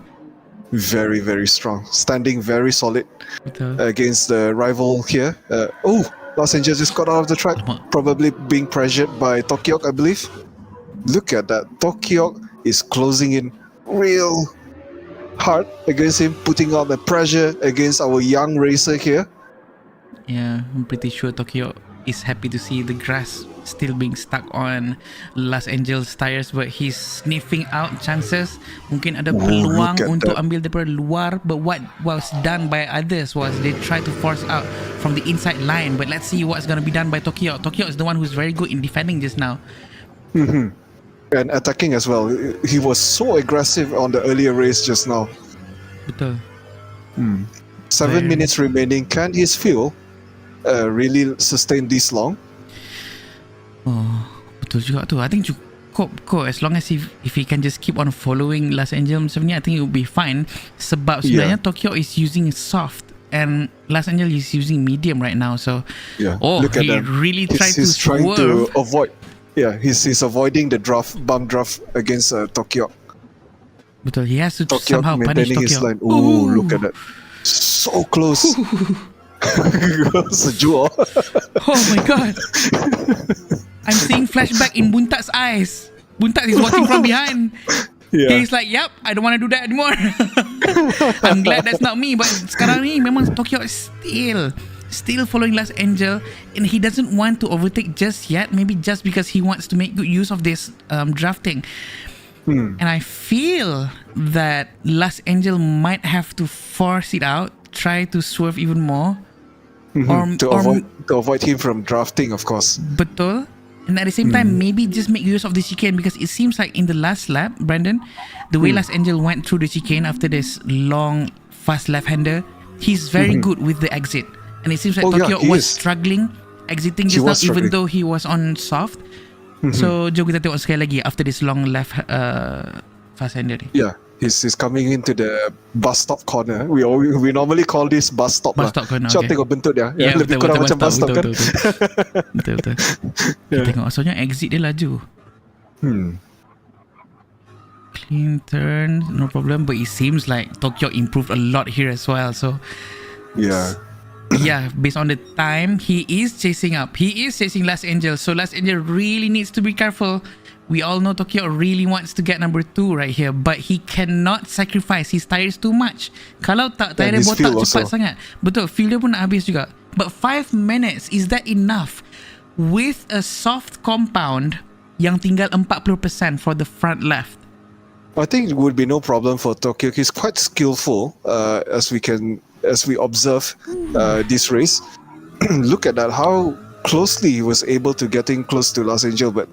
Very, very strong. Standing very solid Betul. against the rival here. Los Angeles just got out of the track. Alamak. Probably being pressured by Tokyo, I believe. Look at that. Tokyo is closing in real hard against him, putting out the pressure against our young racer here. Yeah, I'm pretty sure Tokyo is happy to see the grass still being stuck on Los Angeles tires, but he's sniffing out chances. Mungkin ada peluang look at untuk that. ambil daripada luar, but what was done by others was they tried to force out from the inside line. But let's see what's going to be done by Tokyo. Tokyo is the one who's very good in defending just now. And attacking as well. He was so aggressive on the earlier race just now. Betul. 7 Very- minutes remaining. Can his fuel really sustain this long? Oh, betul juga tu. I think cukup kot, as long as if he can just keep on following Los Angeles macam ni, I think it will be fine. Sebab sebenarnya Tokyo is using soft and Los Angeles is using medium right now. So Yeah. oh, Look at he that. really tried to He's trying to swerve. avoid. Yeah, he's avoiding the bump draft against Tokyo. Betul, he has to Tokyo somehow punish maintaining his Tokyo. line. Oh, look at that. So close. Sejuk. Oh my god. I'm seeing flashback in Buntat's eyes. Buntat is watching from behind. Yeah. He's like, yep, I don't want to do that anymore. I'm glad that's not me. But sekarang ni memang Tokyo is still following Los Angeles, and he doesn't want to overtake just yet. Maybe just because he wants to make good use of this drafting. And I feel that Los Angeles might have to force it out, try to swerve even more. To avoid him from drafting, of course. Betul. And at the same time, maybe just make use of the chicane, because it seems like in the last lap, Brandon, the way Los Angeles went through the chicane after this long, fast left-hander, he's very good with the exit. And it seems like Oh, yeah, Tokyo he was is. struggling exiting He just now, was even struggling. though he was on soft. So, jom kita tengok sekali lagi after this long left fast-hander ni. Yeah, he's coming into the bus stop corner. We normally call this bus stop. Bus lah. stop corner, Macam okay. tengok bentuk dia. Ya, Lebih betul, kurang betul, macam bus stop kan. Betul. Kita tengok, soalnya exit dia laju. Clean turn, no problem. But it seems like Tokyo improved a lot here as well. So Yeah. yeah, based on the time, he is chasing Los Angeles. So Los Angeles really needs to be careful. We all know Tokyo really wants to get number 2 right here, but he cannot sacrifice his tires too much. Kalau tak, tire dia his botak fuel cepat also. sangat. Betul, fuel dia pun nak habis juga. But 5 minutes, is that enough? With a soft compound yang tinggal 40% for the front left. I think it would be no problem for Tokyo. He's quite skillful, as we observe this race. Look at that, how closely he was able to getting close to Los Angeles, but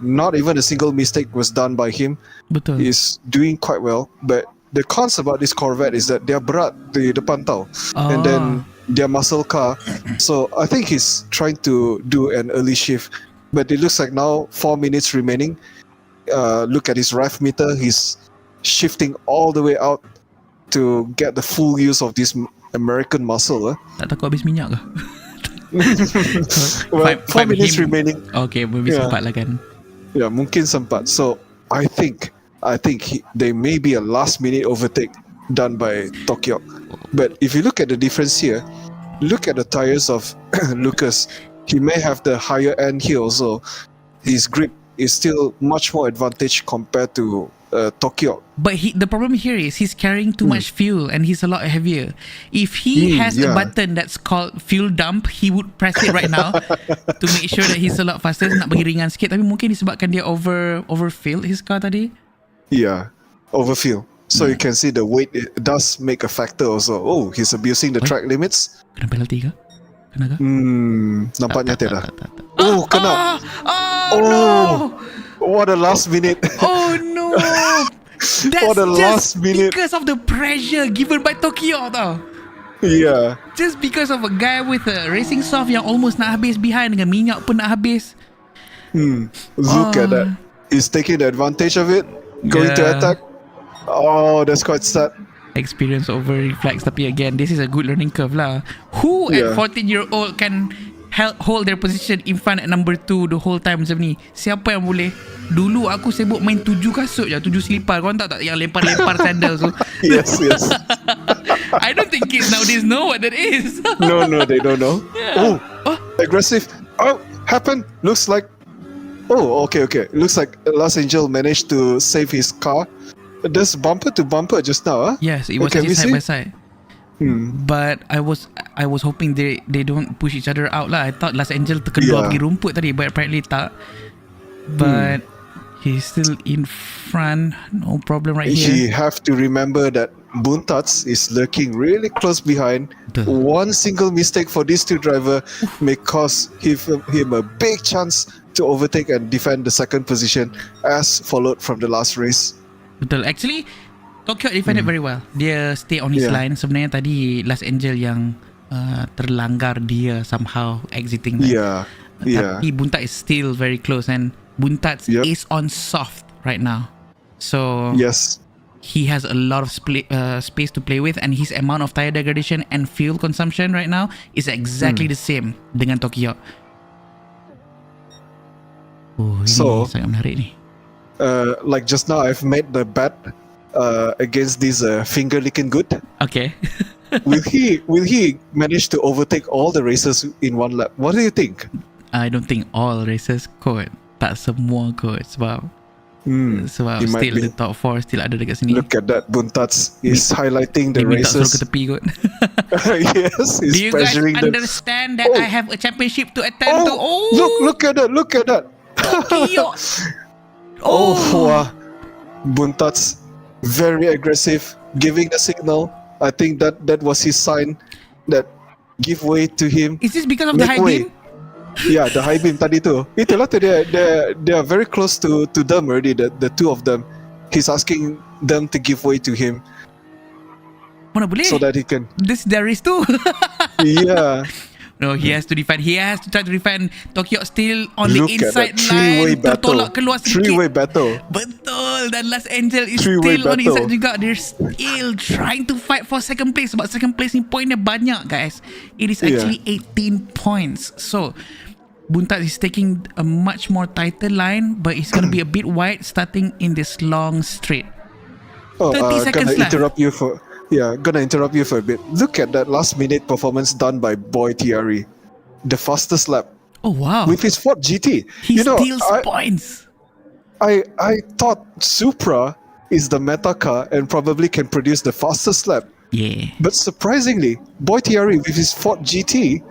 not even a single mistake was done by him. Betul. He's doing quite well, but the cons about this Corvette is that they're berat di depan tau, and then they're muscle car. So I think he's trying to do an early shift, but it looks like now 4 minutes remaining. Look at his ref meter, he's shifting all the way out to get the full use of this American muscle. Tak takut habis minyak ke? Well, 4 minutes him. remaining. Okay, maybe Yeah. sempat lah kan. Yeah, mungkin sempat. So I think they may be a last minute overtake done by Tokyo. But if you look at the difference here, look at the tires of Lucas. He may have the higher end here also. His grip is still much more advantage compared to Tokyo. But the problem here is he's carrying too much fuel and he's a lot heavier. If he has a yeah. button that's called fuel dump, he would press it right now to make sure that he's a lot faster. Nak bagi ringan sikit, tapi mungkin disebabkan dia overfill his car tadi. Yeah, overfill. So you can see the weight, it does make a factor also. Oh, he's abusing the track limits. Kena penalty ke? Kena ke? Nampaknya tidak. Tak. Oh, kena. Oh no! What a last minute. Oh no! That's For the just last minute. because of the pressure given by Tokyo tau. Yeah. Just because of a guy with a racing soft yang almost nak habis behind dengan minyak pun nak habis. Look at that. He's taking the advantage of it, going to Yeah. attack. Oh, that's quite sad. Experience over reflex. Tapi again, this is a good learning curve lah. Who at Yeah. 14-year-old can hold their position in front at number 2 the whole time macam ni? Siapa yang boleh? Dulu aku sibuk main 7 kasut je, 7 selipar. Korang tak yang lempar-lempar sandal tu? Yes. I don't think kids nowadays know what that is. No, they don't know. Yeah. Oh, aggressive. Oh, happened. Looks like. Oh, okay. Looks like Los Angel managed to save his car. There's bumper to bumper just now, huh? Yes, it was Can we actually side see? by side. But I was hoping they don't push each other out lah. I thought Los Angeles terkeluar pergi rumput tadi, but apparently tak. But he's still in front. No problem right He here. have to remember that Buntats is lurking really close behind. Betul. One single mistake for these two driver may cost him a big chance to overtake and defend the second position as followed from the last race. Betul. Actually, Tokyo defended very well. Dia stay on his Yeah. line. Sebenarnya tadi Los Angeles yang terlanggar dia somehow exiting. Yeah. Tapi Buntat is still very close and Buntat Yep. is on soft right now. So Yes. he has a lot of space to play with, and his amount of tire degradation and fuel consumption right now is exactly the same dengan Tokyo. Oh, ini So, sangat menarik ni. Like just now, I've made the bet against this finger licking good. Okay. Will he manage to overtake all the races in one lap? What do you think? I don't think all races kot. Tak semua kot sebab sebab He might still be. the top 4 still ada dekat sini. Look at that, Buntats is highlighting the Dia minta suruh ke races. tepi kot. Yes, Do he's you guys pressuring them. understand that Oh. I have a championship to attend to? Oh, Look at that. Tokyo. Oh, wow. Buntats very aggressive, giving the signal. I think that was his sign that give way to him. Is this because of the Make high way. beam? Yeah, the high beam tadi tu. Itulah tu they are very close to them already. The two of them. He's asking them to give way to him Mana boleh? so that he can. This there is too. Yeah. No, he has to defend. He has to try to defend. Tokyo still on Look the at inside that three-way line. battle. Tertolak keluar sedikit. Three-way battle. Betul. Dan Los Angeles is Three-way still on the battle. inside juga. They're still trying to fight for second place. Sebab second place ni point dia banyak, guys. It is actually 18 points. So, Buntat is taking a much more tighter line, but it's going to be a bit wide starting in this long straight. Oh, 30 seconds gonna left. interrupt you for. Yeah, gonna interrupt you for a bit. Look at that last minute performance done by Boy TRE. The fastest lap Oh, wow. with his Ford GT. He steals points. I thought Supra is the meta car and probably can produce the fastest lap. Yeah. But surprisingly, Boy TRE with his Ford GT,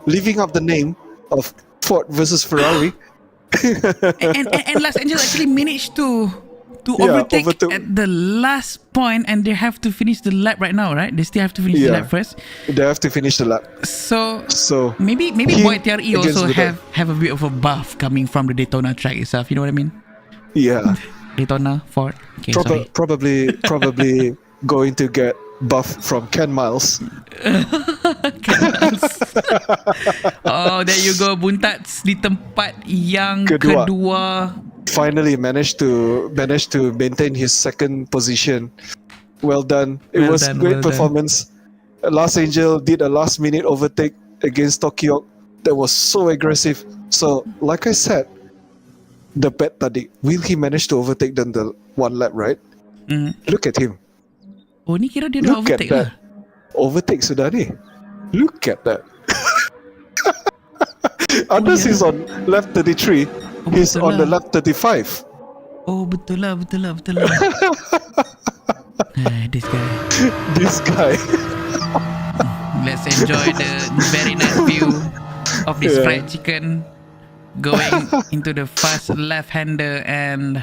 living up the name of Ford versus Ferrari. and Los Angeles actually managed to Yeah, overtake at the last point, and they have to finish the lap right now, right? They still have to finish the Yeah. lap first. They have to finish the lap. So So maybe him Boy TRE also against the have a bit of a buff coming from the Daytona track itself. You know what I mean? yeah, Daytona, Ford. Okay, sorry. probably going to get buff from Ken Miles. Oh, there you go. Buntats di tempat yang Kedua. kedua. Finally managed to maintain his second position. Well done. It Well was done, great well done. performance. Los Angeles did a last minute overtake against Tokyo that was so aggressive. So like I said, the bet tadi, will he manage to overtake them the one lap, right? Look at him. Oh, ni kira dia dah Look at overtake lah. that. Overtake sudah ni. Look at that. Others is on lap 33. He's betul on the lah. lap 35. Oh, betul lah. This guy. This guy. Let's enjoy the very nice view of this Yeah. fried chicken going into the fast left-hander, and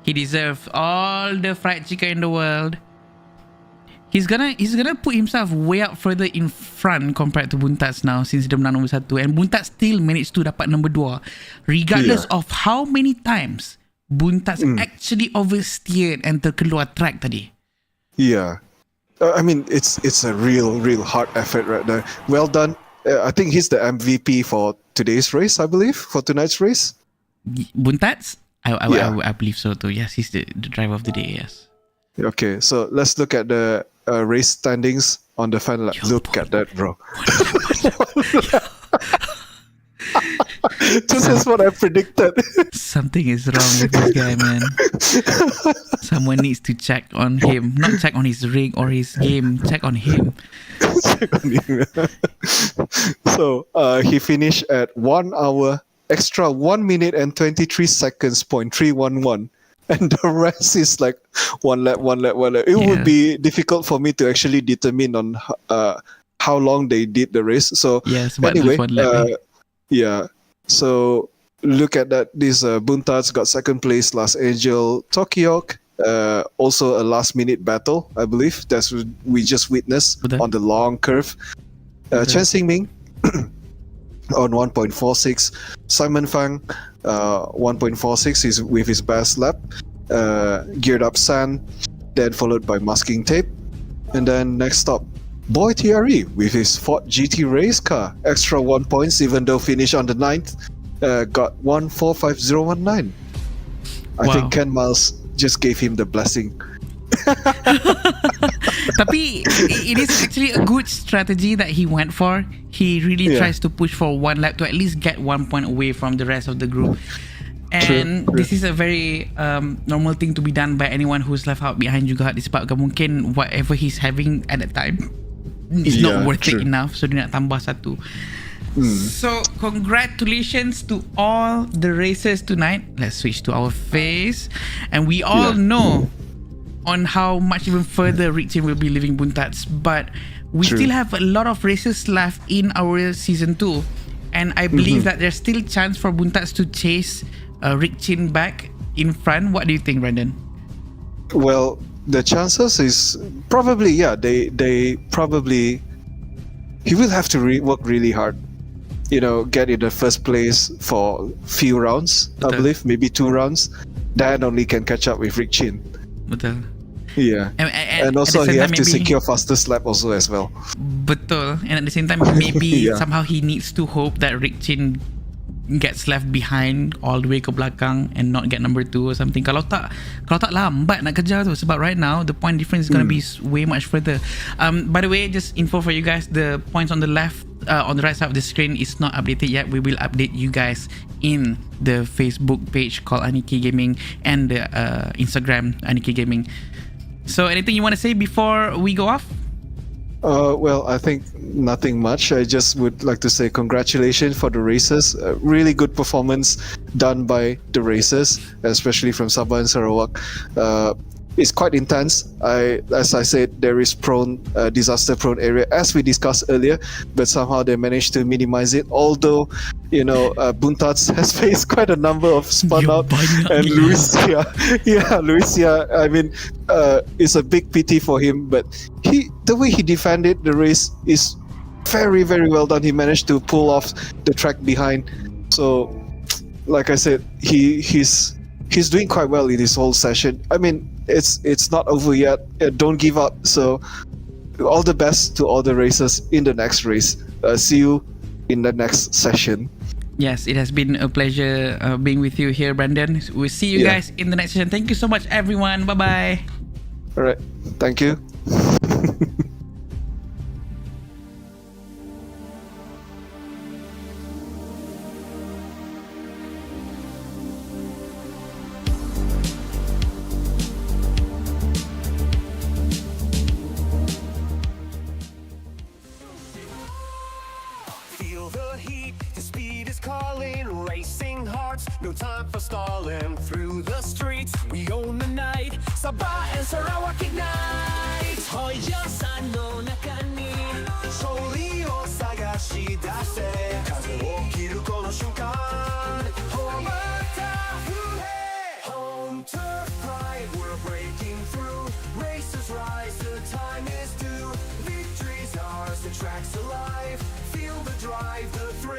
he deserves all the fried chicken in the world. He's gonna put himself way up further in front compared to Buntats now since dia menang nombor 1, and Buntats still managed to dapat nombor 2 regardless of how many times Buntats actually oversteered and terkeluar track tadi. Yeah. I mean, it's a real hard effort right there. Well done. I think he's the MVP for today's race, I believe, for tonight's race. Buntats? Yeah. I believe so too. Yes, he's the driver of the day. Yes. Okay, so let's look at the race standings on the final lap. Look at that, bro. This is what I predicted. Something is wrong with this guy, man. Someone needs to check on him. Not check on his rig or his game. Check on him. So he finished at 1 hour, extra 1 minute and 23 seconds, 0.311. And the rest is like one lap. It would be difficult for me to actually determine on how long they did the race. So Yes, but anyway, one lap. yeah. So look at that. This Buntats got second place. Last Angel Tokyo. Also a last minute battle, I believe. That's what we just witnessed Betul. on the long curve. Chen Ming on 1.46. Simon Fang 1.46 is with his best lap. Geared Up San, then followed by Masking Tape. And then next stop, Boy TRE with his Ford GT race car. Extra 1 points even though finished on the 9th. Got 1.45019. I Wow. think Ken Miles just gave him the blessing. Tapi it is actually a good strategy that he went for. He really tries to push for one lap to at least get 1 point away from the rest of the group. And True. this is a very normal thing to be done by anyone who's left out behind juga, disebabkan mungkin whatever he's having at that time is not worth it enough, so dia nak tambah satu. So congratulations to all the racers tonight. Let's switch to our face, and we all know on how much even further Rick Chen will be leaving Buntats, but we still have a lot of races left in our season 2, and I believe that there's still chance for Buntats to chase Rick Chen back in front. What do you think, Brandon? Well, the chances is probably they probably he will have to work really hard. You know, get in the first place for few rounds. I believe maybe 2 rounds. Then only can catch up with Rick Chen. Betul. Yeah, and also he have to secure fastest lap also as well. Betul. And at the same time, maybe somehow he needs to hope that Rick Chen gets left behind all the way ke belakang and not get number 2 or something. Kalau tak lambat nak kejar tu, sebab right now the point difference is going to be way much further. By the way, just info for you guys, the points on the left on the right side of the screen is not updated yet. We will update you guys in the Facebook page called Aniki Gaming and the Instagram Aniki Gaming. So anything you want to say before we go off? Well, I think nothing much. I just would like to say congratulations for the racers. Really good performance done by the racers, especially from Sabah and Sarawak. It's quite intense. As I said, there is disaster-prone area, as we discussed earlier, but somehow they managed to minimize it. Although, Buntats has faced quite a number of spun out, and Luisia, I mean, it's a big pity for him. But the way he defended the race is very, very well done. He managed to pull off the track behind. So, like I said, he's doing quite well in this whole session. I mean, it's not over yet. Don't give up. So all the best to all the racers in the next race. See you in the next session. Yes, it has been a pleasure being with you here, Brandon. We'll see you guys in the next session. Thank you so much, everyone. Bye bye. All right, thank you. Feel the heat, the speed is calling, racing hearts, no time for stalling. Through the streets, we own the night, Sabah and Sarawak ignite. Hoya no naka ni, 勝利を探し出せ。風起きるこの瞬間、ほまたふへ。Home turf pride, we're breaking through. Racers rise, the time is due. Victory's ours, the track's alive. Feel the drive, the thrill.